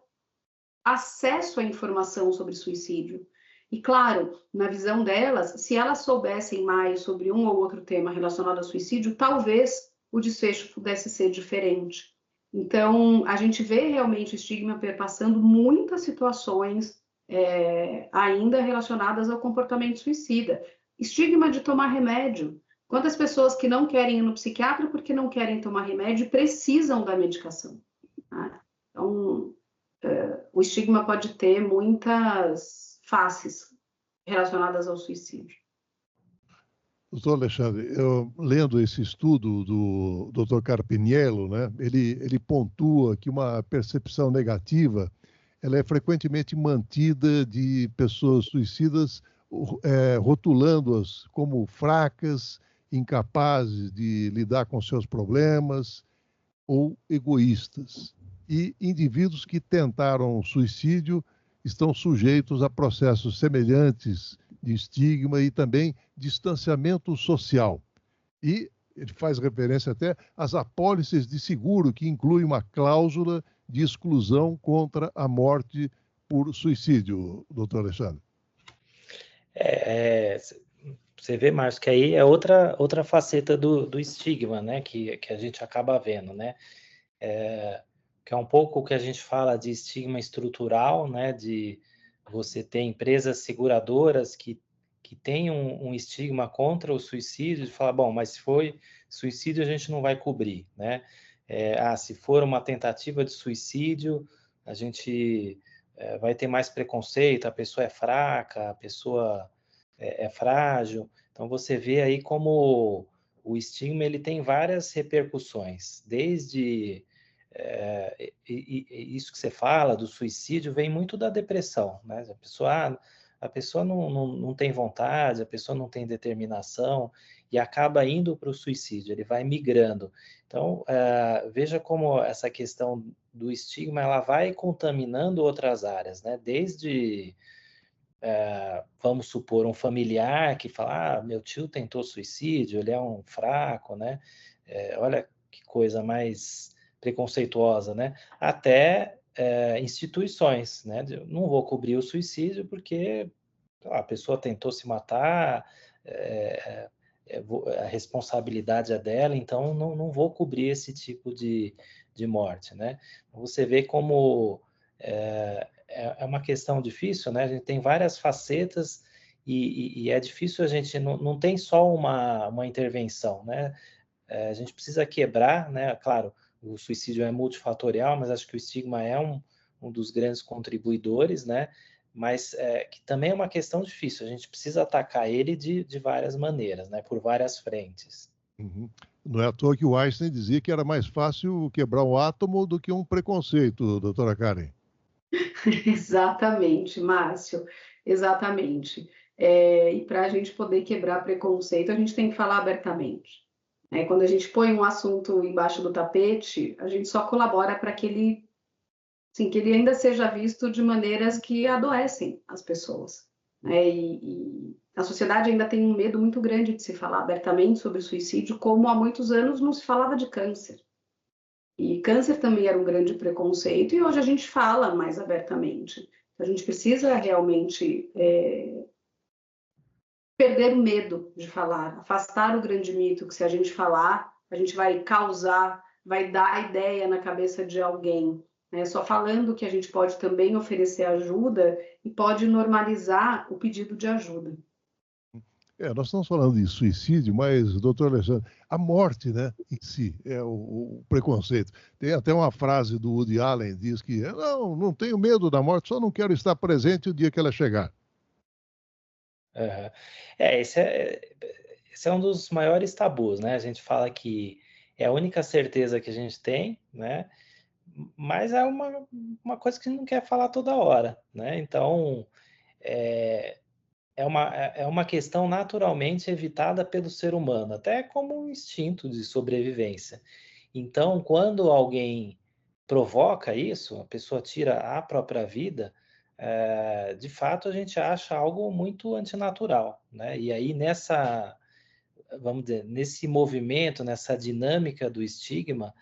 acesso à informação sobre suicídio. E claro, na visão delas, se elas soubessem mais sobre um ou outro tema relacionado ao suicídio, talvez o desfecho pudesse ser diferente. Então, a gente vê realmente o estigma perpassando muitas situações ainda relacionadas ao comportamento suicida. Estigma de tomar remédio. Quantas pessoas que não querem ir no psiquiatra porque não querem tomar remédio precisam da medicação, né? Então, o estigma pode ter muitas faces relacionadas ao suicídio. Doutor Alexandre, eu, lendo esse estudo do Dr. Carpiniello, né, ele pontua que uma percepção negativa ela é frequentemente mantida de pessoas suicidas, rotulando-as como fracas incapazes de lidar com seus problemas ou egoístas. E indivíduos que tentaram suicídio estão sujeitos a processos semelhantes de estigma e também distanciamento social. E ele faz referência até às apólices de seguro, que inclui uma cláusula de exclusão contra a morte por suicídio, doutor Alexandre. Você vê, Márcio, que aí é outra faceta do estigma, né, que a gente acaba vendo, né? Que é um pouco o que a gente fala de estigma estrutural, né, de você ter empresas seguradoras que têm um estigma contra o suicídio, de falar, bom, mas se foi suicídio a gente não vai cobrir, né? Se for uma tentativa de suicídio, a gente vai ter mais preconceito, a pessoa é fraca, a pessoa é frágil. Então você vê aí como o estigma ele tem várias repercussões, desde isso que você fala do suicídio vem muito da depressão, né? A pessoa não tem vontade, a pessoa não tem determinação e acaba indo para o suicídio, ele vai migrando. Então, veja como essa questão do estigma ela vai contaminando outras áreas, né? Desde, vamos supor, um familiar que fala, meu tio tentou suicídio, ele é um fraco, né? Olha que coisa mais preconceituosa, né? Até instituições, né? Não vou cobrir o suicídio porque a pessoa tentou se matar, a responsabilidade é dela, então não vou cobrir esse tipo de morte, né? Você vê como é uma questão difícil, né? A gente tem várias facetas e é difícil, a gente não tem só uma intervenção, né? A gente precisa quebrar, né? Claro, o suicídio é multifatorial, mas acho que o estigma é um dos grandes contribuidores, né? Mas que também é uma questão difícil, a gente precisa atacar ele de várias maneiras, né? Por várias frentes. Uhum. Não é à toa que o Einstein dizia que era mais fácil quebrar um átomo do que um preconceito, doutora Karen. Exatamente, Márcio, exatamente. E para a gente poder quebrar preconceito, a gente tem que falar abertamente. Quando a gente põe um assunto embaixo do tapete, a gente só colabora para que ele ainda seja visto de maneiras que adoecem as pessoas. E a sociedade ainda tem um medo muito grande de se falar abertamente sobre suicídio, como há muitos anos não se falava de câncer. E câncer também era um grande preconceito, e hoje a gente fala mais abertamente. A gente precisa realmente perder o medo de falar, afastar o grande mito que se a gente falar, a gente vai causar, vai dar a ideia na cabeça de alguém. Só falando que a gente pode também oferecer ajuda e pode normalizar o pedido de ajuda. Nós estamos falando de suicídio, mas, doutor Alexandre, a morte, né, em si, é o preconceito. Tem até uma frase do Woody Allen, diz que não tenho medo da morte, só não quero estar presente o dia que ela chegar. Uhum. Esse é um dos maiores tabus, né? A gente fala que é a única certeza que a gente tem, né? Mas é uma coisa que a gente não quer falar toda hora, né? Então, é uma questão naturalmente evitada pelo ser humano, até como um instinto de sobrevivência. Então, quando alguém provoca isso, a pessoa tira a própria vida, de fato a gente acha algo muito antinatural, né? E aí vamos dizer, nesse movimento, nessa dinâmica do estigma,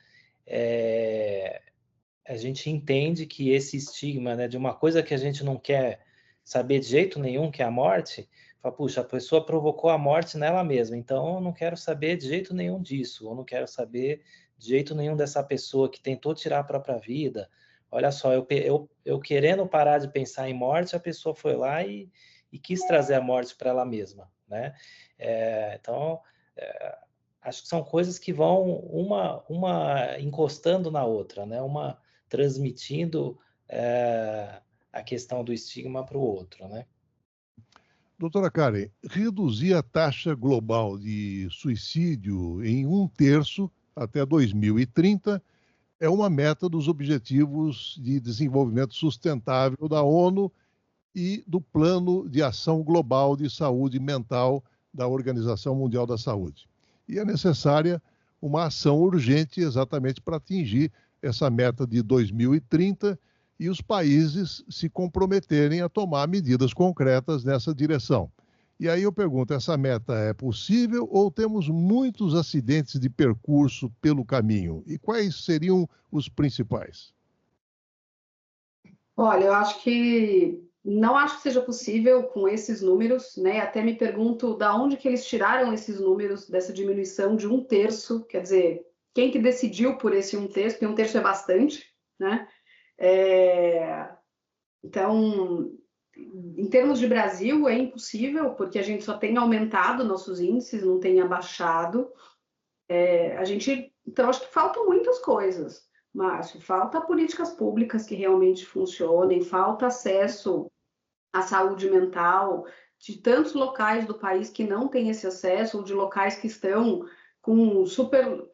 a gente entende que esse estigma, né, de uma coisa que a gente não quer saber de jeito nenhum, que é a morte, fala, puxa, a pessoa provocou a morte nela mesma, então eu não quero saber de jeito nenhum disso, eu não quero saber de jeito nenhum dessa pessoa que tentou tirar a própria vida. Olha só, eu querendo parar de pensar em morte, a pessoa foi lá e quis trazer a morte para ela mesma, né? Então, acho que são coisas que vão uma encostando na outra, né? Uma transmitindo a questão do estigma para o outro, né? Doutora Karen, reduzir a taxa global de suicídio em 1/3 até 2030 é uma meta dos Objetivos de Desenvolvimento Sustentável da ONU e do Plano de Ação Global de Saúde Mental da Organização Mundial da Saúde. e é necessária uma ação urgente exatamente para atingir essa meta de 2030 e os países se comprometerem a tomar medidas concretas nessa direção. E aí eu pergunto, essa meta é possível ou temos muitos acidentes de percurso pelo caminho? E quais seriam os principais? Olha, eu acho que não acho que seja possível com esses números, né? Até me pergunto da onde que eles tiraram esses números dessa diminuição de 1/3, quer dizer, quem que decidiu por esse 1/3? Porque 1/3 é bastante, né? Então, em termos de Brasil, é impossível, porque a gente só tem aumentado nossos índices, não tem abaixado. Então, acho que faltam muitas coisas, Márcio. Falta políticas públicas que realmente funcionem, falta acesso à saúde mental de tantos locais do país que não têm esse acesso, ou de locais que estão com super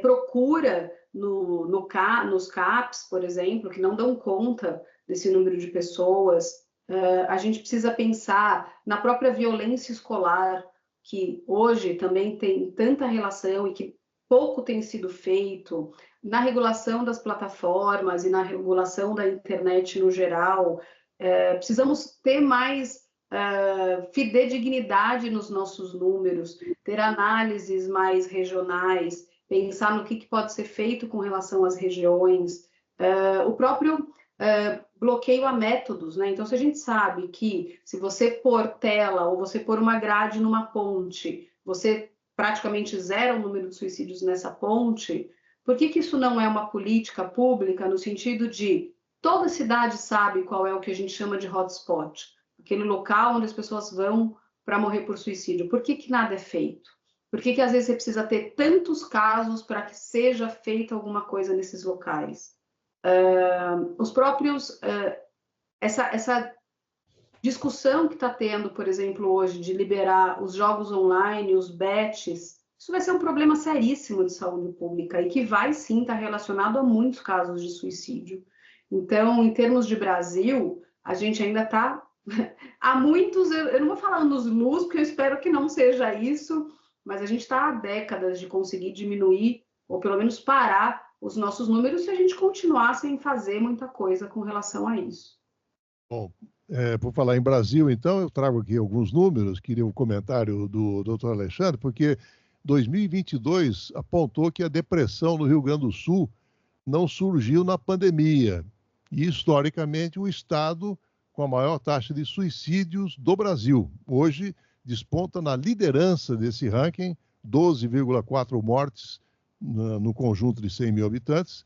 procura nos CAPs, por exemplo, que não dão conta desse número de pessoas. A gente precisa pensar na própria violência escolar, que hoje também tem tanta relação e que pouco tem sido feito, na regulação das plataformas e na regulação da internet no geral. Precisamos ter mais fidedignidade nos nossos números, ter análises mais regionais, pensar no que pode ser feito com relação às regiões, o próprio bloqueio a métodos, né? Então, se a gente sabe que se você pôr tela ou você pôr uma grade numa ponte, você praticamente zera o número de suicídios nessa ponte, por que isso não é uma política pública no sentido de toda cidade sabe qual é o que a gente chama de hotspot, aquele local onde as pessoas vão para morrer por suicídio? Por que nada é feito? Por que às vezes você precisa ter tantos casos para que seja feita alguma coisa nesses locais? Os próprios... essa discussão que está tendo, por exemplo, hoje, de liberar os jogos online, os bets, isso vai ser um problema seríssimo de saúde pública e que vai, sim, estar relacionado a muitos casos de suicídio. Então, em termos de Brasil, a gente ainda está... Há muitos, eu não vou falar anos-luz, porque eu espero que não seja isso, mas a gente está há décadas de conseguir diminuir, ou pelo menos parar, os nossos números se a gente continuar sem fazer muita coisa com relação a isso. Bom, por falar em Brasil, então, eu trago aqui alguns números, queria um comentário do Dr. Alexandre, porque 2022 apontou que a depressão no Rio Grande do Sul não surgiu na pandemia, e historicamente o estado com a maior taxa de suicídios do Brasil. Hoje desponta na liderança desse ranking, 12,4 mortes no conjunto de 100 mil habitantes,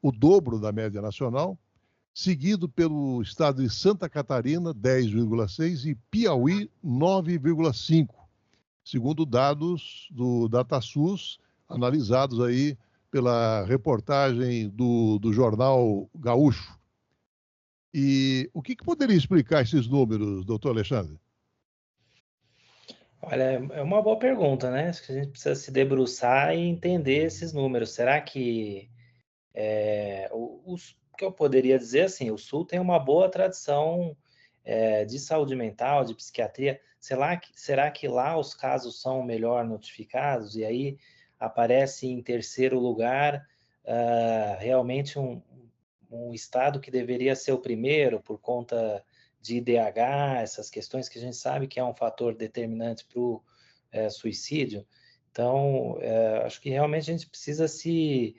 o dobro da média nacional, seguido pelo estado de Santa Catarina, 10,6, e Piauí, 9,5, segundo dados do DataSUS, analisados aí pela reportagem do Jornal Gaúcho. E o que poderia explicar esses números, doutor Alexandre? Olha, é uma boa pergunta, né? Acho que a gente precisa se debruçar e entender esses números. Será que o que eu poderia dizer assim, o Sul tem uma boa tradição de saúde mental, de psiquiatria. Será que lá os casos são melhor notificados? E aí aparece em terceiro lugar realmente um estado que deveria ser o primeiro por conta de IDH, essas questões que a gente sabe que é um fator determinante para o suicídio. Então, acho que realmente a gente precisa se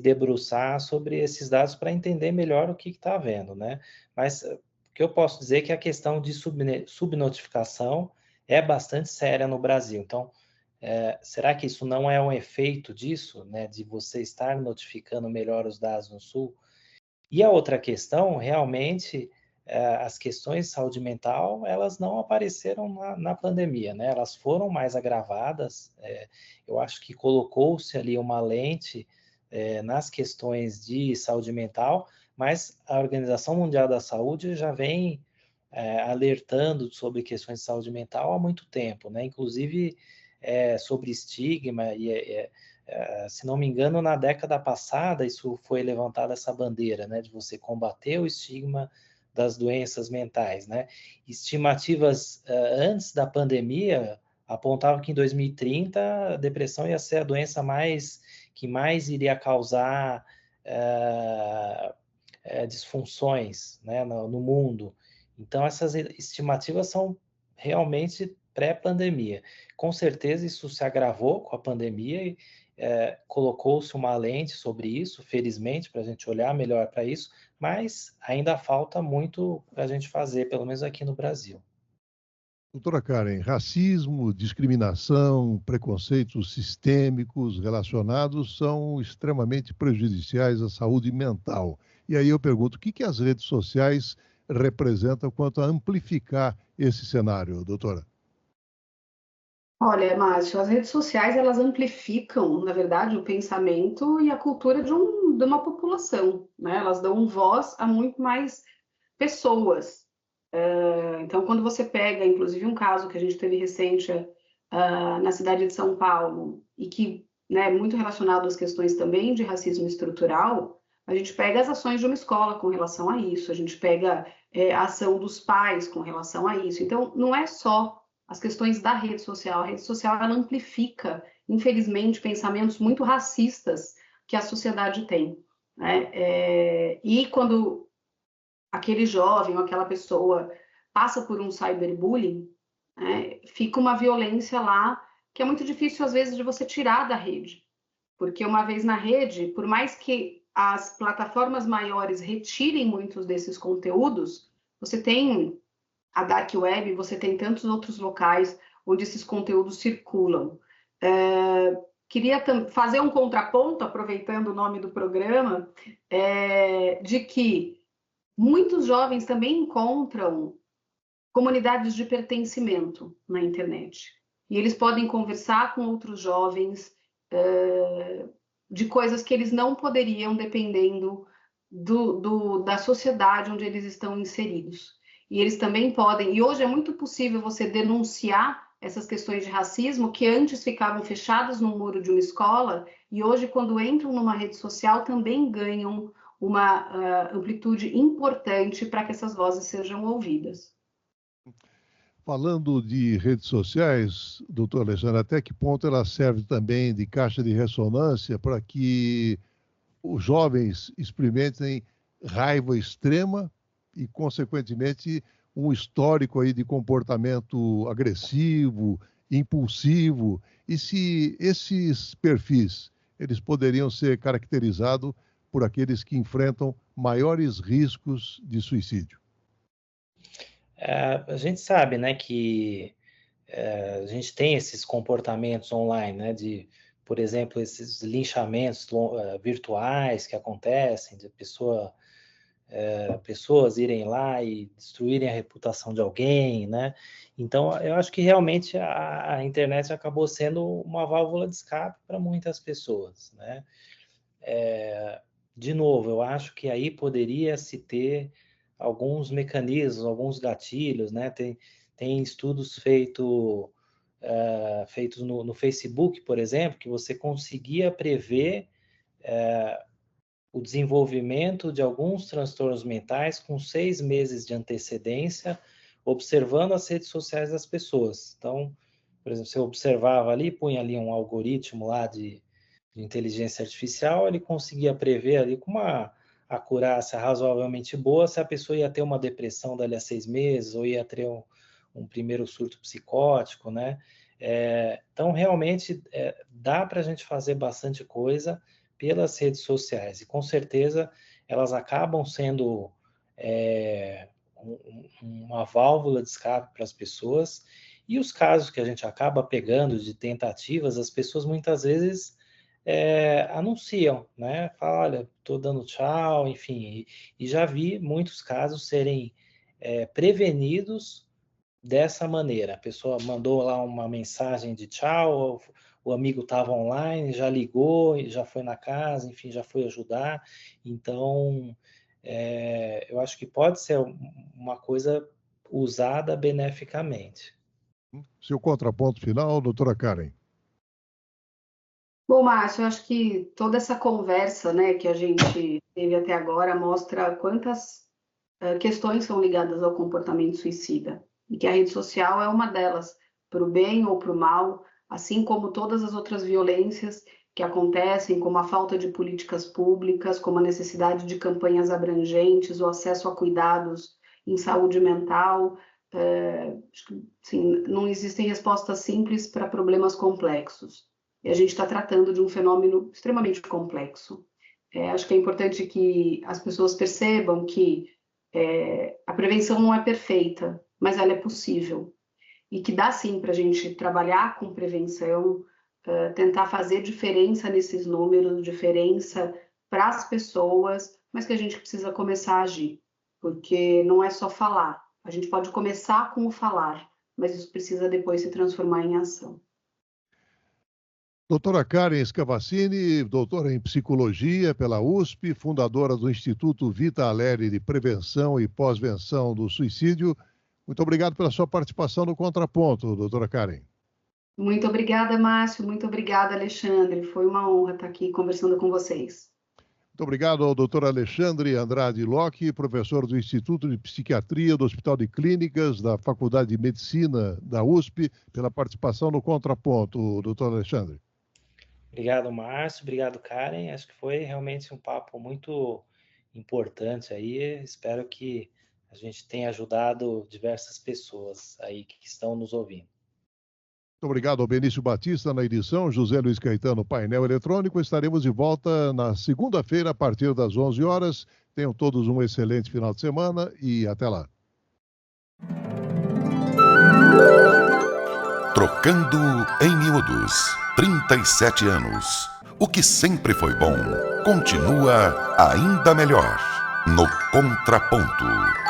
debruçar sobre esses dados para entender melhor o que está havendo, né? Mas o que eu posso dizer é que a questão de subnotificação é bastante séria no Brasil. Então, será que isso não é um efeito disso, né? De você estar notificando melhor os dados no Sul? E a outra questão, realmente, as questões de saúde mental, elas não apareceram na pandemia, né? Elas foram mais agravadas. Eu acho que colocou-se ali uma lente nas questões de saúde mental, mas a Organização Mundial da Saúde já vem alertando sobre questões de saúde mental há muito tempo, né? Inclusive sobre estigma e se não me engano, na década passada, isso foi levantada essa bandeira, né, de você combater o estigma das doenças mentais, né? Estimativas antes da pandemia apontavam que em 2030 a depressão ia ser a doença que mais iria causar disfunções, né, no mundo. Então, essas estimativas são realmente pré-pandemia. Com certeza, isso se agravou com a pandemia e colocou-se uma lente sobre isso, felizmente, para a gente olhar melhor para isso, mas ainda falta muito para a gente fazer, pelo menos aqui no Brasil. Doutora Karen, racismo, discriminação, preconceitos sistêmicos relacionados são extremamente prejudiciais à saúde mental. E aí eu pergunto, o que as redes sociais representam quanto a amplificar esse cenário, doutora? Olha, Márcio, as redes sociais elas amplificam, na verdade, o pensamento e a cultura de uma população, né? Elas dão voz a muito mais pessoas. Então, quando você pega, inclusive, um caso que a gente teve recente na cidade de São Paulo e que, né, muito relacionado às questões também de racismo estrutural, a gente pega as ações de uma escola com relação a isso, a gente pega a ação dos pais com relação a isso. Então, não é só as questões da rede social. A rede social ela amplifica, infelizmente, pensamentos muito racistas que a sociedade tem, né? E quando aquele jovem ou aquela pessoa passa por um cyberbullying, né, fica uma violência lá que é muito difícil, às vezes, de você tirar da rede. Porque uma vez na rede, por mais que as plataformas maiores retirem muitos desses conteúdos, você tem a Dark Web, você tem tantos outros locais onde esses conteúdos circulam. Queria fazer um contraponto, aproveitando o nome do programa, de que muitos jovens também encontram comunidades de pertencimento na internet. E eles podem conversar com outros jovens de coisas que eles não poderiam, dependendo da sociedade onde eles estão inseridos. E eles também podem, e hoje é muito possível você denunciar essas questões de racismo que antes ficavam fechadas no muro de uma escola e hoje, quando entram numa rede social, também ganham uma amplitude importante para que essas vozes sejam ouvidas. Falando de redes sociais, doutor Alexandre, até que ponto ela serve também de caixa de ressonância para que os jovens experimentem raiva extrema e, consequentemente, um histórico aí de comportamento agressivo, impulsivo, e se esses perfis eles poderiam ser caracterizados por aqueles que enfrentam maiores riscos de suicídio? A gente sabe, né, que a gente tem esses comportamentos online, né, de, por exemplo, esses linchamentos virtuais que acontecem, de pessoas irem lá e destruírem a reputação de alguém, né? Então, eu acho que realmente a internet acabou sendo uma válvula de escape para muitas pessoas, né? De novo, eu acho que aí poderia se ter alguns mecanismos, alguns gatilhos, né? Tem estudos feitos no Facebook, por exemplo, que você conseguia prever o desenvolvimento de alguns transtornos mentais com 6 meses de antecedência, observando as redes sociais das pessoas. Então, por exemplo, você observava ali, punha ali um algoritmo lá de inteligência artificial, ele conseguia prever ali com uma acurácia razoavelmente boa se a pessoa ia ter uma depressão dali a 6 meses ou ia ter um primeiro surto psicótico, né? Então, realmente, dá para a gente fazer bastante coisa pelas redes sociais e, com certeza, elas acabam sendo uma válvula de escape para as pessoas. E os casos que a gente acaba pegando de tentativas, as pessoas muitas vezes anunciam, né? Fala, olha, estou dando tchau, enfim. E já vi muitos casos serem prevenidos dessa maneira. A pessoa mandou lá uma mensagem de tchau, o amigo estava online, já ligou, já foi na casa, enfim, já foi ajudar. Então, eu acho que pode ser uma coisa usada beneficamente. Seu contraponto final, doutora Karen. Bom, Márcio, eu acho que toda essa conversa, né, que a gente teve até agora mostra quantas questões são ligadas ao comportamento suicida e que a rede social é uma delas, para o bem ou para o mal, assim como todas as outras violências que acontecem, como a falta de políticas públicas, como a necessidade de campanhas abrangentes, o acesso a cuidados em saúde mental. Sim, não existem respostas simples para problemas complexos. E a gente está tratando de um fenômeno extremamente complexo. Acho que é importante que as pessoas percebam que a prevenção não é perfeita, mas ela é possível. E que dá sim para a gente trabalhar com prevenção, tentar fazer diferença nesses números, diferença para as pessoas, mas que a gente precisa começar a agir, porque não é só falar. A gente pode começar com o falar, mas isso precisa depois se transformar em ação. Doutora Karen Scavacini, doutora em psicologia pela USP, fundadora do Instituto Vita Alegre de Prevenção e Pós-Venção do Suicídio. Muito obrigado pela sua participação no Contraponto, doutora Karen. Muito obrigada, Márcio. Muito obrigada, Alexandre. Foi uma honra estar aqui conversando com vocês. Muito obrigado ao doutor Alexandre Andrade Locke, professor do Instituto de Psiquiatria do Hospital de Clínicas da Faculdade de Medicina da USP, pela participação no Contraponto, doutor Alexandre. Obrigado, Márcio. Obrigado, Karen. Acho que foi realmente um papo muito importante aí. Espero que a gente tenha ajudado diversas pessoas aí que estão nos ouvindo. Muito obrigado ao Benício Batista na edição, José Luiz Caetano, painel eletrônico. Estaremos de volta na segunda-feira, a partir das 11 horas. Tenham todos um excelente final de semana e até lá. Trocando em Miúdos. 37 anos. O que sempre foi bom, continua ainda melhor. No Contraponto.